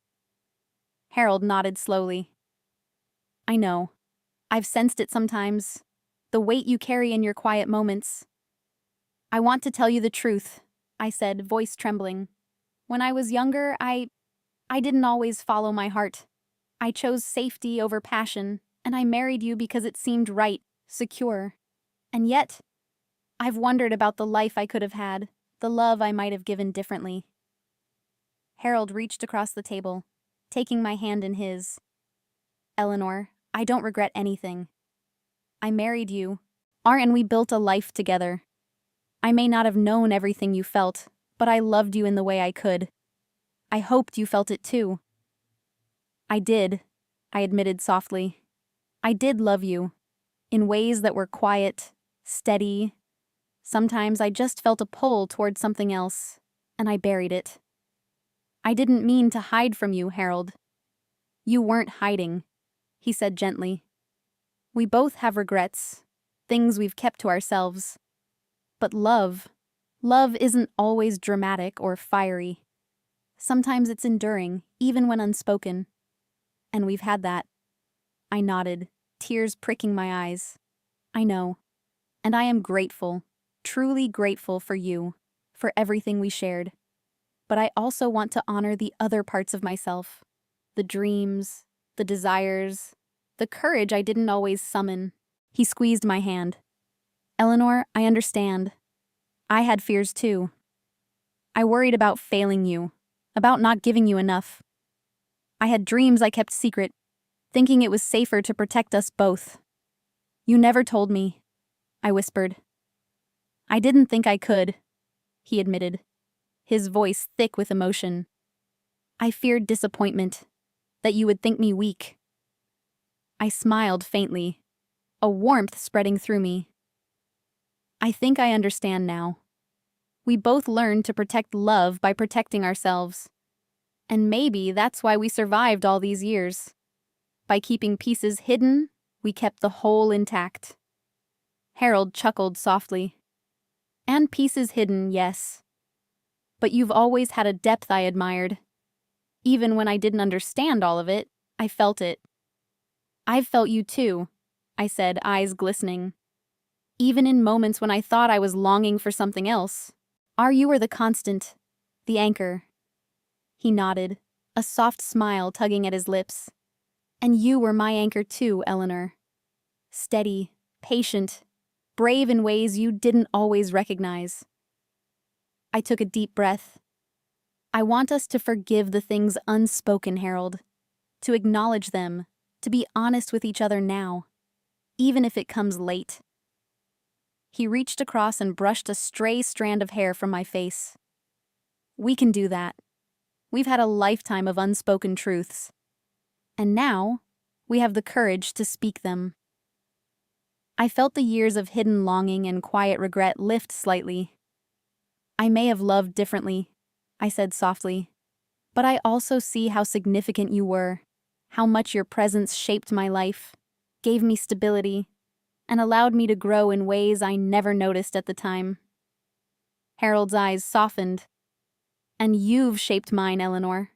Harold nodded slowly. "I know. I've sensed it sometimes. The weight you carry in your quiet moments." "I want to tell you the truth," I said, voice trembling. "When I was younger, I didn't always follow my heart. I chose safety over passion, and I married you because it seemed right, secure. And yet, I've wondered about the life I could have had, the love I might have given differently." Harold reached across the table, taking my hand in his. "Eleanor, I don't regret anything. I married you, and we built a life together. I may not have known everything you felt, but I loved you in the way I could. I hoped you felt it too." "I did," I admitted softly. "I did love you, in ways that were quiet, steady. Sometimes I just felt a pull toward something else, and I buried it. I didn't mean to hide from you, Harold." "You weren't hiding," he said gently. "We both have regrets, things we've kept to ourselves. But love isn't always dramatic or fiery. Sometimes it's enduring, even when unspoken. And we've had that." I nodded, tears pricking my eyes. "I know. And I am grateful, truly grateful for you, for everything we shared. But I also want to honor the other parts of myself, the dreams, the desires, the courage I didn't always summon." He squeezed my hand. "Eleanor, I understand. I had fears too. I worried about failing you, about not giving you enough. I had dreams I kept secret, thinking it was safer to protect us both. You never told me, I whispered. I didn't think I could, he admitted, his voice thick with emotion. I feared disappointment, that you would think me weak. I smiled faintly, a warmth spreading through me. I think I understand now. We both learned to protect love by protecting ourselves. And maybe that's why we survived all these years. By keeping pieces hidden, we kept the whole intact. Harold chuckled softly. And pieces hidden, yes. But you've always had a depth I admired. Even when I didn't understand all of it, I felt it. I've felt you too, I said, eyes glistening. Even in moments when I thought I was longing for something else. You were the constant, the anchor. He nodded, a soft smile tugging at his lips. And you were my anchor too, Eleanor. Steady, patient, brave in ways you didn't always recognize. I took a deep breath. I want us to forgive the things unspoken, Harold. To acknowledge them, to be honest with each other now, even if it comes late. He reached across and brushed a stray strand of hair from my face. We can do that. We've had a lifetime of unspoken truths. And now, we have the courage to speak them. I felt the years of hidden longing and quiet regret lift slightly. I may have loved differently, I said softly, but I also see how significant you were, how much your presence shaped my life, gave me stability, and allowed me to grow in ways I never noticed at the time. Harold's eyes softened. And you've shaped mine, Eleanor.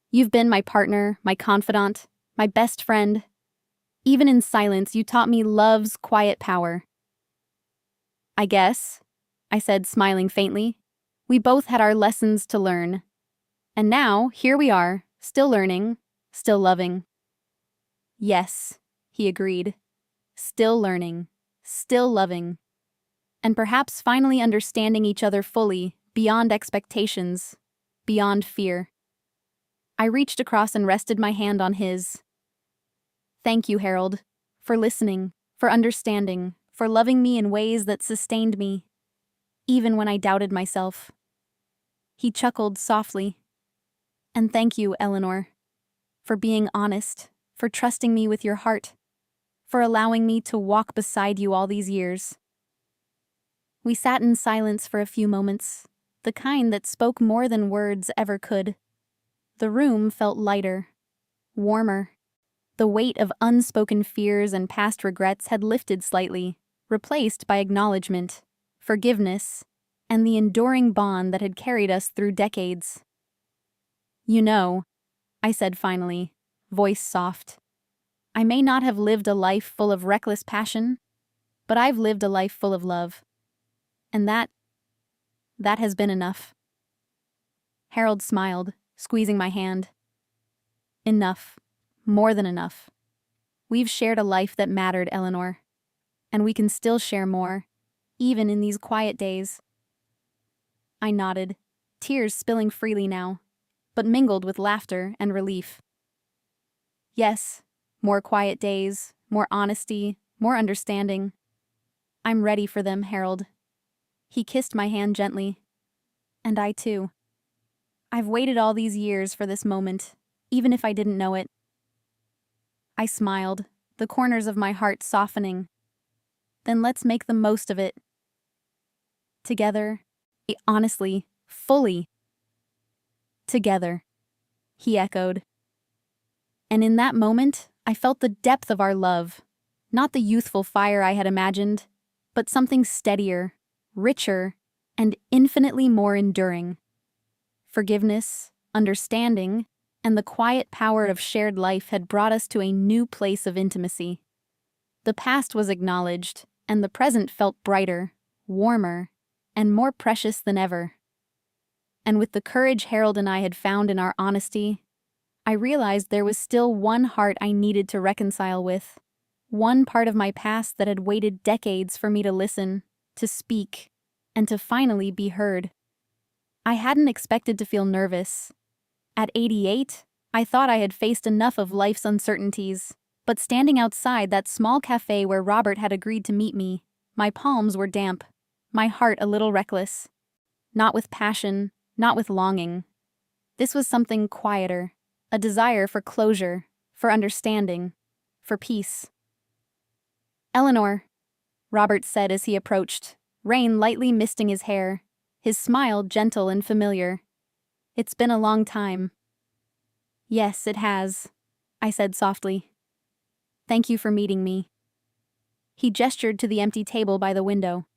You've been my partner, my confidant, my best friend. Even in silence, you taught me love's quiet power. I guess, I said, smiling faintly. We both had our lessons to learn. And now, here we are, still learning, still loving. Yes, he agreed. Still learning, still loving. And perhaps finally understanding each other fully, beyond expectations, beyond fear. I reached across and rested my hand on his. Thank you, Harold, for listening, for understanding, for loving me in ways that sustained me, even when I doubted myself. He chuckled softly. And thank you, Eleanor, for being honest, for trusting me with your heart, for allowing me to walk beside you all these years. We sat in silence for a few moments, the kind that spoke more than words ever could. The room felt lighter, warmer. The weight of unspoken fears and past regrets had lifted slightly, replaced by acknowledgement, forgiveness, and the enduring bond that had carried us through decades. You know, I said finally, voice soft, I may not have lived a life full of reckless passion, but I've lived a life full of love. And that has been enough. Harold smiled, squeezing my hand. Enough. More than enough. We've shared a life that mattered, Eleanor. And we can still share more, even in these quiet days. I nodded, tears spilling freely now, but mingled with laughter and relief. Yes, more quiet days, more honesty, more understanding. I'm ready for them, Harold. He kissed my hand gently. And I too. I've waited all these years for this moment, even if I didn't know it. I smiled, the corners of my heart softening. Then let's make the most of it. Together, honestly, fully. Together, he echoed. And in that moment, I felt the depth of our love, not the youthful fire I had imagined, but something steadier, richer, and infinitely more enduring. Forgiveness, understanding, and the quiet power of shared life had brought us to a new place of intimacy. The past was acknowledged, and the present felt brighter, warmer, and more precious than ever. And with the courage Harold and I had found in our honesty, I realized there was still one heart I needed to reconcile with, one part of my past that had waited decades for me to listen, to speak, and to finally be heard. I hadn't expected to feel nervous, At 88, I thought I had faced enough of life's uncertainties. But standing outside that small cafe where Robert had agreed to meet me, my palms were damp, my heart a little reckless. Not with passion, not with longing. This was something quieter, a desire for closure, for understanding, for peace. "Eleanor," Robert said as he approached, rain lightly misting his hair, his smile gentle and familiar. "It's been a long time." "Yes, it has," I said softly. "Thank you for meeting me." He gestured to the empty table by the window.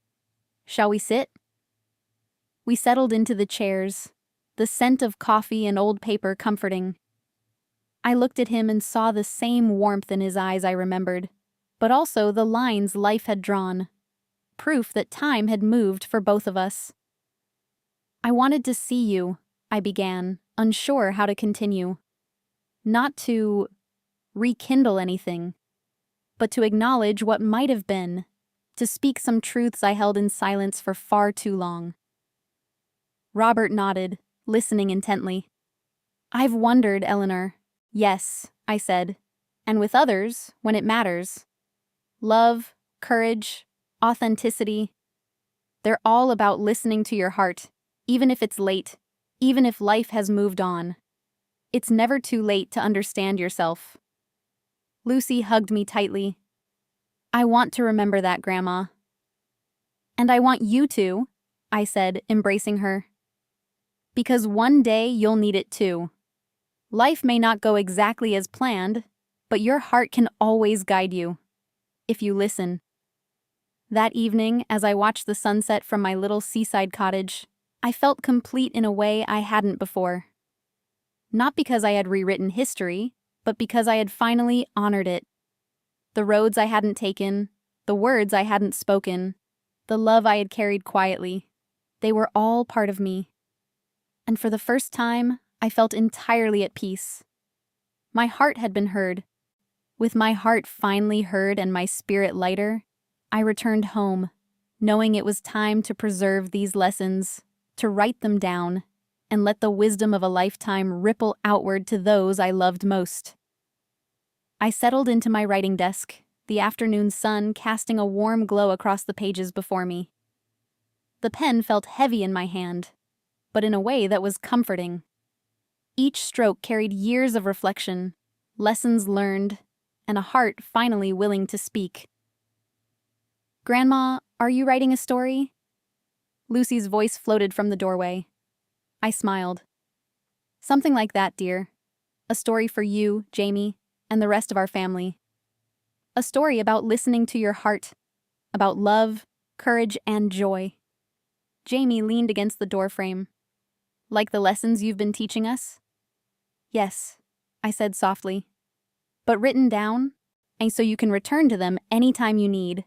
"Shall we sit?" We settled into the chairs, the scent of coffee and old paper comforting. I looked at him and saw the same warmth in his eyes I remembered, but also the lines life had drawn, proof that time had moved for both of us. "I wanted to see you," I began, unsure how to continue. Not to rekindle anything, but to acknowledge what might have been, to speak some truths I held in silence for far too long. Robert nodded, listening intently. "I've wondered, Eleanor." "Yes," I said, "and with others, when it matters. Love, courage, authenticity. They're all about listening to your heart, even if it's late, even if life has moved on. It's never too late to understand yourself." Lucy hugged me tightly. "I want to remember that, Grandma." "And I want you to," I said, embracing her. "Because one day you'll need it too. Life may not go exactly as planned, but your heart can always guide you, if you listen." That evening, as I watched the sunset from my little seaside cottage, I felt complete in a way I hadn't before. Not because I had rewritten history, but because I had finally honored it. The roads I hadn't taken, the words I hadn't spoken, the love I had carried quietly, they were all part of me. And for the first time, I felt entirely at peace. My heart had been heard. With my heart finally heard and my spirit lighter, I returned home, knowing it was time to preserve these lessons, to write them down, and let the wisdom of a lifetime ripple outward to those I loved most. I settled into my writing desk, the afternoon sun casting a warm glow across the pages before me. The pen felt heavy in my hand, but in a way that was comforting. Each stroke carried years of reflection, lessons learned, and a heart finally willing to speak. "Grandma, are you writing a story?" Lucy's voice floated from the doorway. I smiled. "Something like that, dear. A story for you, Jamie, and the rest of our family. A story about listening to your heart, about love, courage, and joy." Jamie leaned against the doorframe. "Like the lessons you've been teaching us?" "Yes," I said softly. "But written down, and so you can return to them anytime you need.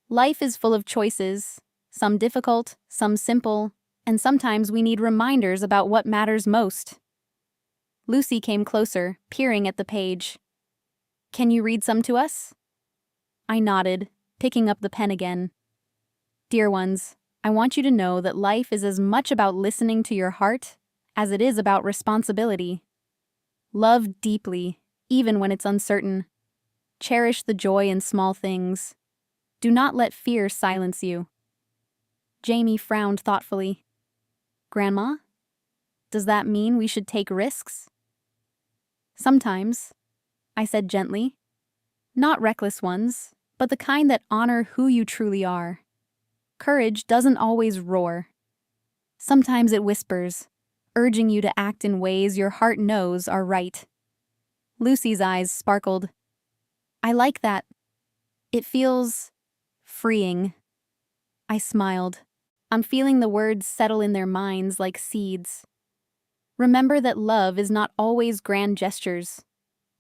Life is full of choices, some difficult, some simple, and sometimes we need reminders about what matters most." Lucy came closer, peering at the page. "Can you read some to us?" I nodded, picking up the pen again. "Dear ones, I want you to know that life is as much about listening to your heart as it is about responsibility. Love deeply, even when it's uncertain. Cherish the joy in small things. Do not let fear silence you." Jamie frowned thoughtfully. "Grandma, does that mean we should take risks?" "Sometimes," I said gently. "Not reckless ones, but the kind that honor who you truly are. Courage doesn't always roar. Sometimes it whispers, urging you to act in ways your heart knows are right." Lucy's eyes sparkled. "I like that. It feels freeing." I smiled. I'm feeling the words settle in their minds like seeds. Remember that love is not always grand gestures.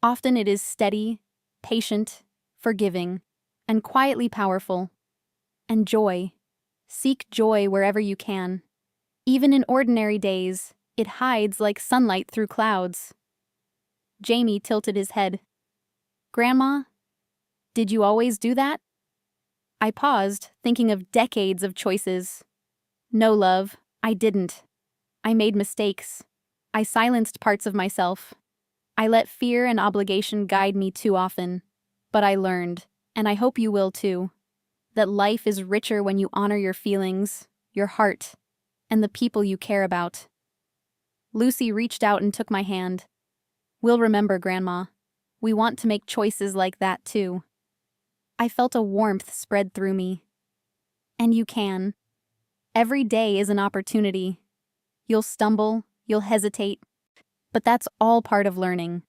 Often it is steady, patient, forgiving, and quietly powerful. And joy. Seek joy wherever you can. Even in ordinary days, it hides like sunlight through clouds. Jamie tilted his head. "Grandma, did you always do that?" I paused, thinking of decades of choices. "No, love, I didn't. I made mistakes. I silenced parts of myself. I let fear and obligation guide me too often. But I learned, and I hope you will too, that life is richer when you honor your feelings, your heart, and the people you care about. Lucy reached out and took my hand. We'll remember, Grandma. We want to make choices like that too. I felt a warmth spread through me. And you can. Every day is an opportunity. You'll stumble, you'll hesitate, but that's all part of learning.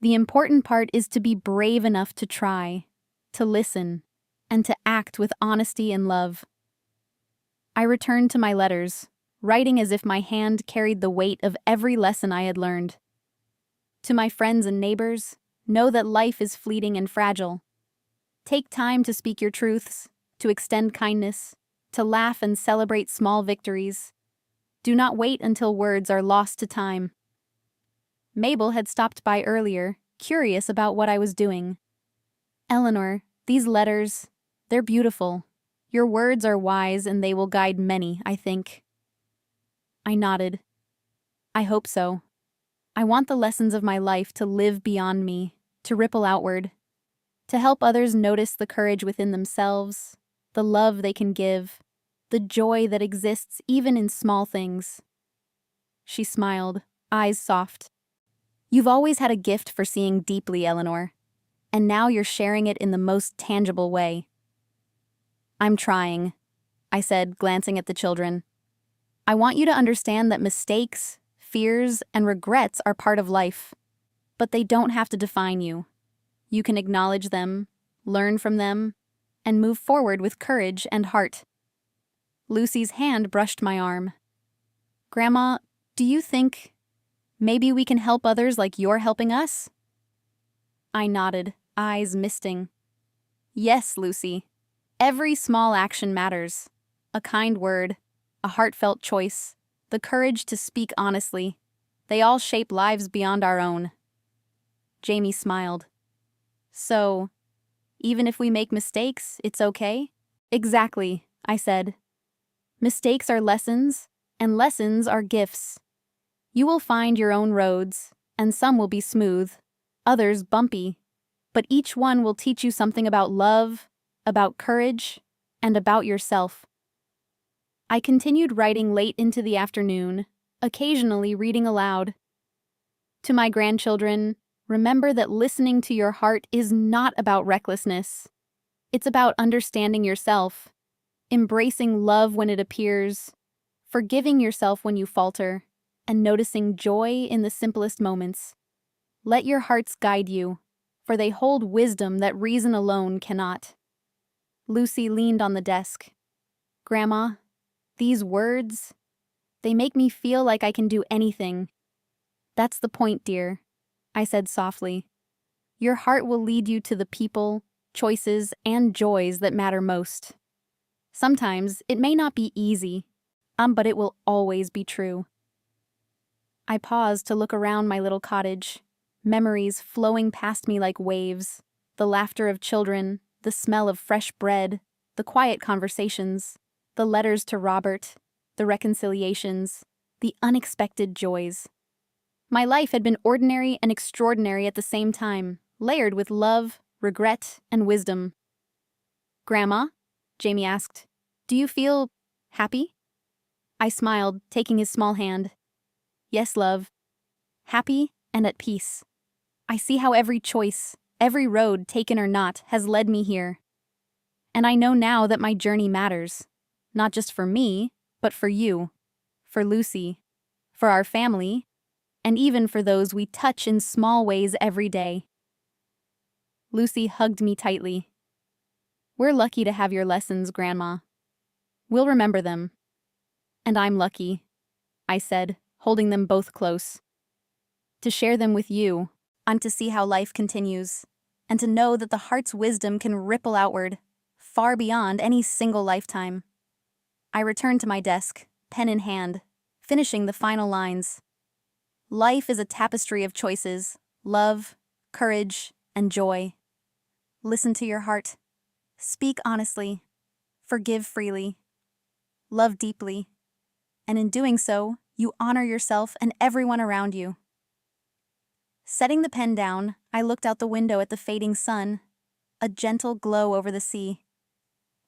The important part is to be brave enough to try, to listen, and to act with honesty and love. I returned to my letters, writing as if my hand carried the weight of every lesson I had learned. To my friends and neighbors, know that life is fleeting and fragile. Take time to speak your truths, to extend kindness, to laugh and celebrate small victories. Do not wait until words are lost to time. Mabel had stopped by earlier, curious about what I was doing. Eleanor, these letters, they're beautiful. Your words are wise and they will guide many, I think. I nodded. I hope so. I want the lessons of my life to live beyond me, to ripple outward, to help others notice the courage within themselves, the love they can give, the joy that exists even in small things. She smiled, eyes soft. You've always had a gift for seeing deeply, Eleanor, and now you're sharing it in the most tangible way. I'm trying, I said, glancing at the children. I want you to understand that mistakes, fears, and regrets are part of life, but they don't have to define you. You can acknowledge them, learn from them, and move forward with courage and heart. Lucy's hand brushed my arm. Grandma, do you think maybe we can help others like you're helping us? I nodded, eyes misting. Yes, Lucy. Every small action matters. A kind word, a heartfelt choice, the courage to speak honestly. They all shape lives beyond our own. Jamie smiled. So, even if we make mistakes, it's okay? Exactly, I said. Mistakes are lessons, and lessons are gifts. You will find your own roads, and some will be smooth, others bumpy, but each one will teach you something about love, about courage, and about yourself. I continued writing late into the afternoon, occasionally reading aloud. To my grandchildren, remember that listening to your heart is not about recklessness. It's about understanding yourself, embracing love when it appears, forgiving yourself when you falter, and noticing joy in the simplest moments. Let your hearts guide you, for they hold wisdom that reason alone cannot. Lucy leaned on the desk. Grandma, these words, they make me feel like I can do anything. That's the point, dear, I said softly. Your heart will lead you to the people, choices, and joys that matter most. Sometimes it may not be easy, but it will always be true. I paused to look around my little cottage, memories flowing past me like waves, the laughter of children, the smell of fresh bread, the quiet conversations, the letters to Robert, the reconciliations, the unexpected joys. My life had been ordinary and extraordinary at the same time, layered with love, regret, and wisdom. Grandma, Jamie asked, do you feel happy? I smiled, taking his small hand. Yes, love. Happy and at peace. I see how every choice, every road, taken or not, has led me here. And I know now that my journey matters, not just for me, but for you, for Lucy, for our family, and even for those we touch in small ways every day. Lucy hugged me tightly. We're lucky to have your lessons, Grandma. We'll remember them. And I'm lucky, I said, holding them both close. To share them with you, and to see how life continues, and to know that the heart's wisdom can ripple outward, far beyond any single lifetime. I returned to my desk, pen in hand, finishing the final lines. Life is a tapestry of choices, love, courage, and joy. Listen to your heart. Speak honestly. Forgive freely. Love deeply. And in doing so, You honor yourself and everyone around you. Setting the pen down, I looked out the window at the fading sun, a gentle glow over the sea.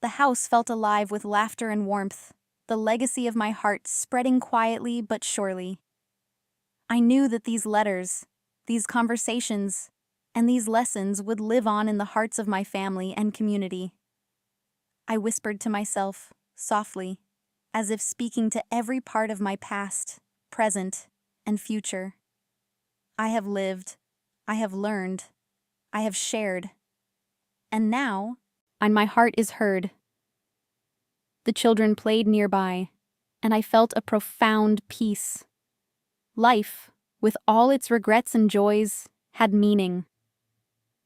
The house felt alive with laughter and warmth, the legacy of my heart spreading quietly but surely. I knew that these letters, these conversations, and these lessons would live on in the hearts of my family and community. I whispered to myself, softly, as if speaking to every part of my past, present, and future. I have lived, I have learned, I have shared. And now, my heart is heard. The children played nearby, and I felt a profound peace. Life, with all its regrets and joys, had meaning.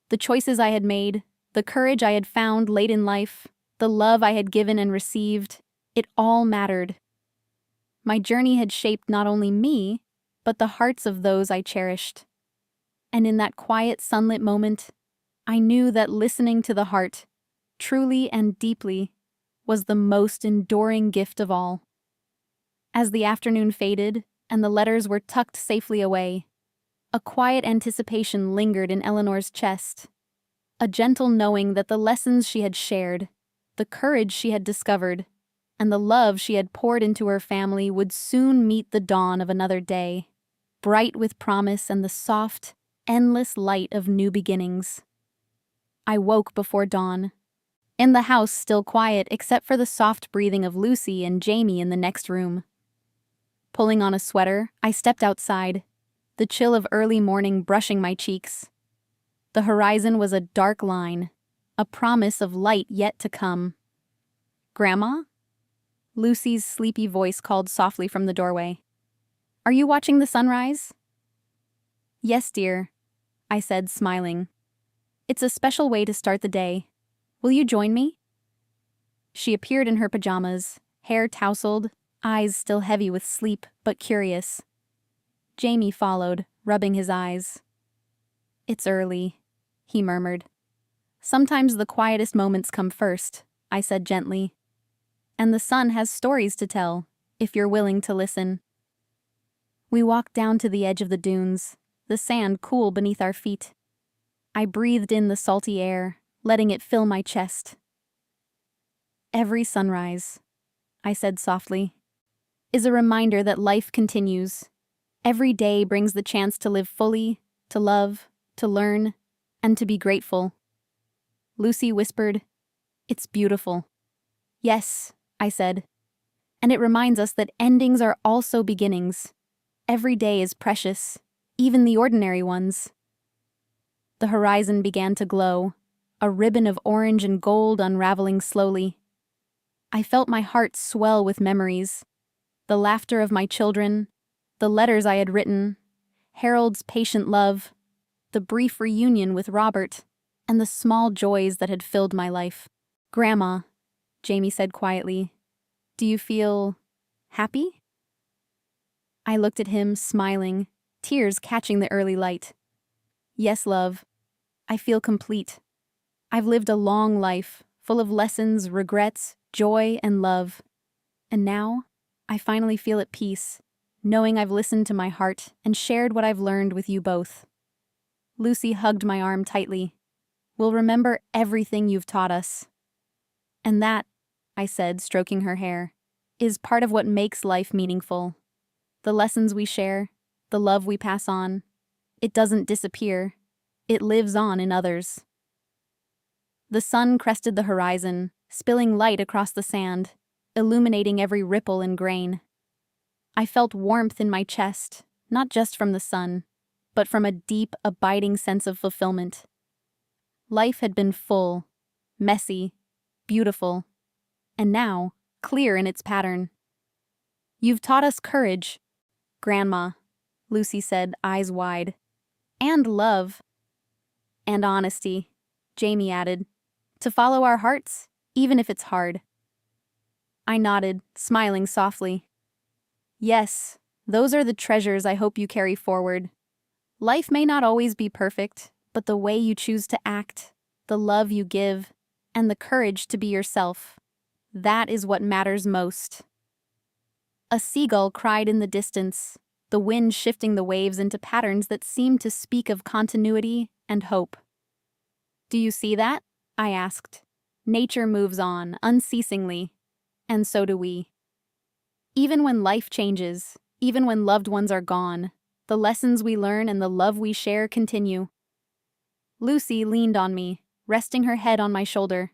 The choices I had made, the courage I had found late in life, the love I had given and received, it all mattered. My journey had shaped not only me, but the hearts of those I cherished. And in that quiet, sunlit moment, I knew that listening to the heart, truly and deeply, was the most enduring gift of all. As the afternoon faded and the letters were tucked safely away, a quiet anticipation lingered in Eleanor's chest, a gentle knowing that the lessons she had shared, the courage she had discovered, and the love she had poured into her family would soon meet the dawn of another day, bright with promise and the soft, endless light of new beginnings. I woke before dawn. In the house still quiet except for the soft breathing of Lucy and Jamie in the next room. Pulling on a sweater, I stepped outside, the chill of early morning brushing my cheeks. The horizon was a dark line, a promise of light yet to come. "Grandma?" Lucy's sleepy voice called softly from the doorway. "Are you watching the sunrise?" "Yes, dear," I said, smiling. "It's a special way to start the day. Will you join me?" She appeared in her pajamas, hair tousled, eyes still heavy with sleep but curious. Jamie followed, rubbing his eyes. "It's early," he murmured. "Sometimes the quietest moments come first," I said gently. "And the sun has stories to tell, if you're willing to listen." We walked down to the edge of the dunes, the sand cool beneath our feet. I breathed in the salty air, letting it fill my chest. "Every sunrise," I said softly, "is a reminder that life continues. Every day brings the chance to live fully, to love, to learn, and to be grateful." Lucy whispered, "It's beautiful." "Yes," I said, "and it reminds us that endings are also beginnings. Every day is precious, even the ordinary ones." The horizon began to glow, a ribbon of orange and gold unraveling slowly. I felt my heart swell with memories, the laughter of my children, the letters I had written, Harold's patient love, the brief reunion with Robert, and the small joys that had filled my life. "Grandma," Jamie said quietly, "do you feel happy?" I looked at him, smiling, tears catching the early light. "Yes, love. I feel complete. I've lived a long life, full of lessons, regrets, joy, and love. And now, I finally feel at peace, knowing I've listened to my heart and shared what I've learned with you both." Lucy hugged my arm tightly. "We'll remember everything you've taught us." "And that," I said, stroking her hair, "is part of what makes life meaningful. The lessons we share, the love we pass on, it doesn't disappear. It lives on in others." The sun crested the horizon, spilling light across the sand, illuminating every ripple and grain. I felt warmth in my chest, not just from the sun, but from a deep, abiding sense of fulfillment. Life had been full, messy, beautiful, and now, clear in its pattern. "You've taught us courage, Grandma," Lucy said, eyes wide. "And love." "And honesty," Jamie added. "To follow our hearts, even if it's hard." I nodded, smiling softly. "Yes, those are the treasures I hope you carry forward. Life may not always be perfect, but the way you choose to act, the love you give, and the courage to be yourself, that is what matters most." A seagull cried in the distance, the wind shifting the waves into patterns that seemed to speak of continuity and hope. "Do you see that?" I asked. "Nature moves on, unceasingly, and so do we. Even when life changes, even when loved ones are gone, the lessons we learn and the love we share continue." Lucy leaned on me, resting her head on my shoulder.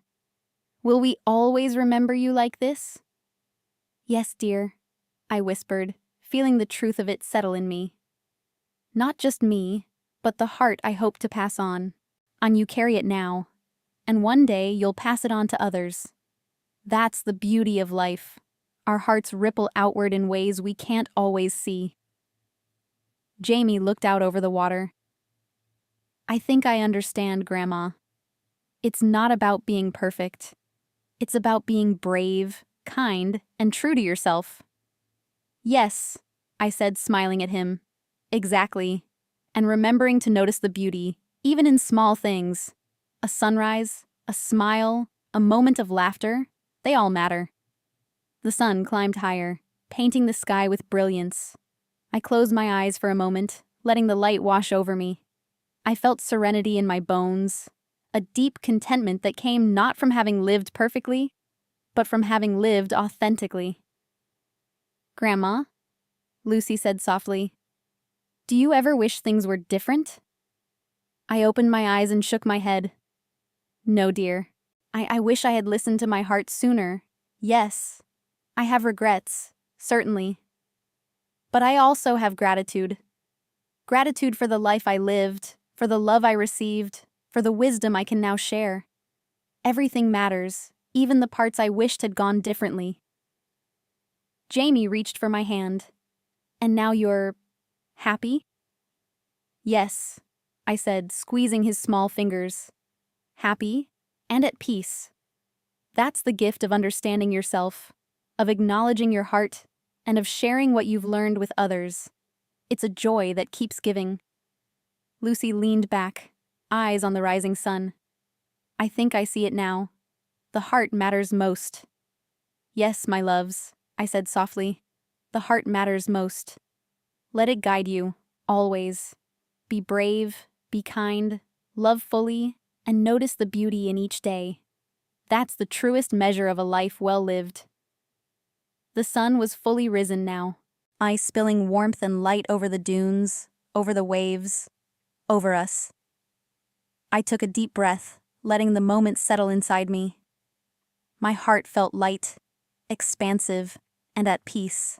"Will we always remember you like this?" "Yes, dear," I whispered, feeling the truth of it settle in me. "Not just me, but the heart I hope to pass on. And you carry it now, and one day you'll pass it on to others. That's the beauty of life. Our hearts ripple outward in ways we can't always see." Jamie looked out over the water. "I think I understand, Grandma. It's not about being perfect. It's about being brave, kind, and true to yourself." "Yes," I said, smiling at him. "Exactly. And remembering to notice the beauty, even in small things. A sunrise, a smile, a moment of laughter, they all matter." The sun climbed higher, painting the sky with brilliance. I closed my eyes for a moment, letting the light wash over me. I felt serenity in my bones, a deep contentment that came not from having lived perfectly, but from having lived authentically. "Grandma," Lucy said softly, "do you ever wish things were different?" I opened my eyes and shook my head. "No, dear. I wish I had listened to my heart sooner. Yes, I have regrets, certainly. But I also have gratitude. Gratitude for the life I lived, for the love I received, for the wisdom I can now share. Everything matters, even the parts I wished had gone differently." Jamie reached for my hand. "And now you're happy?" "Yes," I said, squeezing his small fingers. "Happy and at peace. That's the gift of understanding yourself, of acknowledging your heart, and of sharing what you've learned with others. It's a joy that keeps giving." Lucy leaned back, eyes on the rising sun. "I think I see it now. The heart matters most." "Yes, my loves," I said softly. "The heart matters most. Let it guide you, always. Be brave, be kind, love fully, and notice the beauty in each day. That's the truest measure of a life well lived." The sun was fully risen now, ice spilling warmth and light over the dunes, over the waves, over us. I took a deep breath, letting the moment settle inside me. My heart felt light, expansive, and at peace.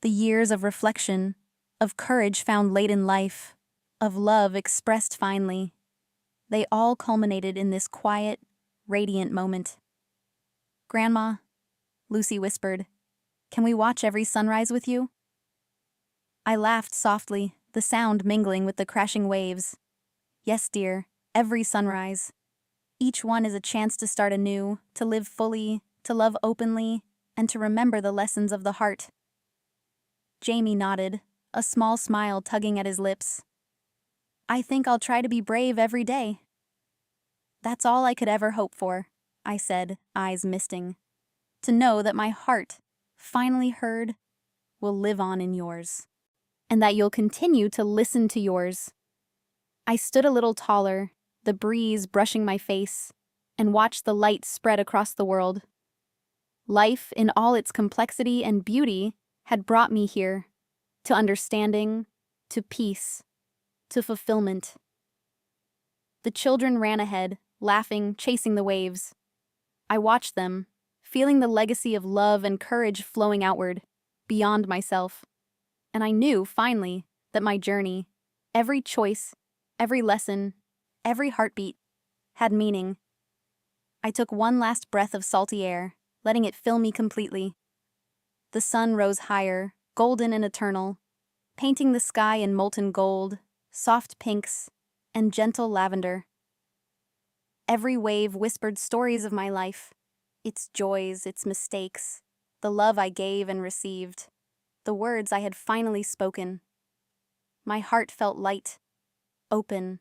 The years of reflection, of courage found late in life, of love expressed finely, they all culminated in this quiet, radiant moment. "Grandma," Lucy whispered, "can we watch every sunrise with you?" I laughed softly, the sound mingling with the crashing waves. "Yes, dear, every sunrise. Each one is a chance to start anew, to live fully, to love openly, and to remember the lessons of the heart." Jamie nodded, a small smile tugging at his lips. "I think I'll try to be brave every day." "That's all I could ever hope for," I said, eyes misting. "To know that my heart, finally heard, will live on in yours. And that you'll continue to listen to yours." I stood a little taller, the breeze brushing my face, and watched the light spread across the world. Life, in all its complexity and beauty, had brought me here, to understanding, to peace, to fulfillment. The children ran ahead, laughing, chasing the waves. I watched them, feeling the legacy of love and courage flowing outward, beyond myself. And I knew, finally, that my journey, every choice, every lesson, every heartbeat, had meaning. I took one last breath of salty air, letting it fill me completely. The sun rose higher, golden and eternal, painting the sky in molten gold, soft pinks, and gentle lavender. Every wave whispered stories of my life, its joys, its mistakes, the love I gave and received, the words I had finally spoken. My heart felt light, open,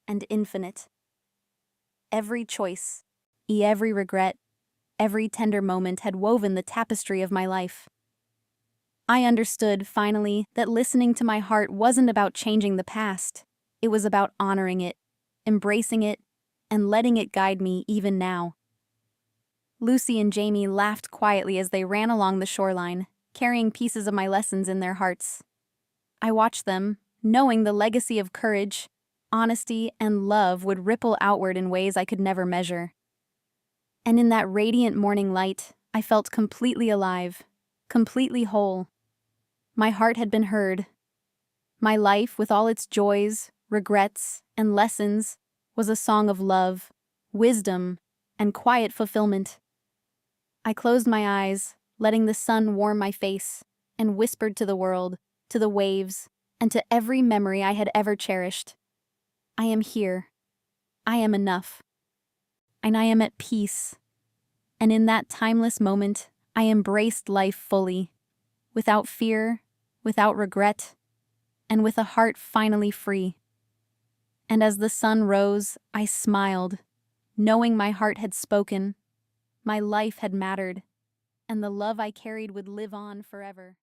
and infinite. Every choice, every regret, every tender moment had woven the tapestry of my life. I understood, finally, that listening to my heart wasn't about changing the past. It was about honoring it, embracing it, and letting it guide me even now. Lucy and Jamie laughed quietly as they ran along the shoreline, carrying pieces of my lessons in their hearts. I watched them, knowing the legacy of courage, honesty, and love would ripple outward in ways I could never measure. And in that radiant morning light, I felt completely alive, completely whole. My heart had been heard. My life, with all its joys, regrets, and lessons, was a song of love, wisdom, and quiet fulfillment. I closed my eyes, letting the sun warm my face, and whispered to the world, to the waves, and to every memory I had ever cherished. I am here. I am enough. And I am at peace. And in that timeless moment, I embraced life fully, without fear, without regret, and with a heart finally free. And as the sun rose, I smiled, knowing my heart had spoken, my life had mattered, and the love I carried would live on forever.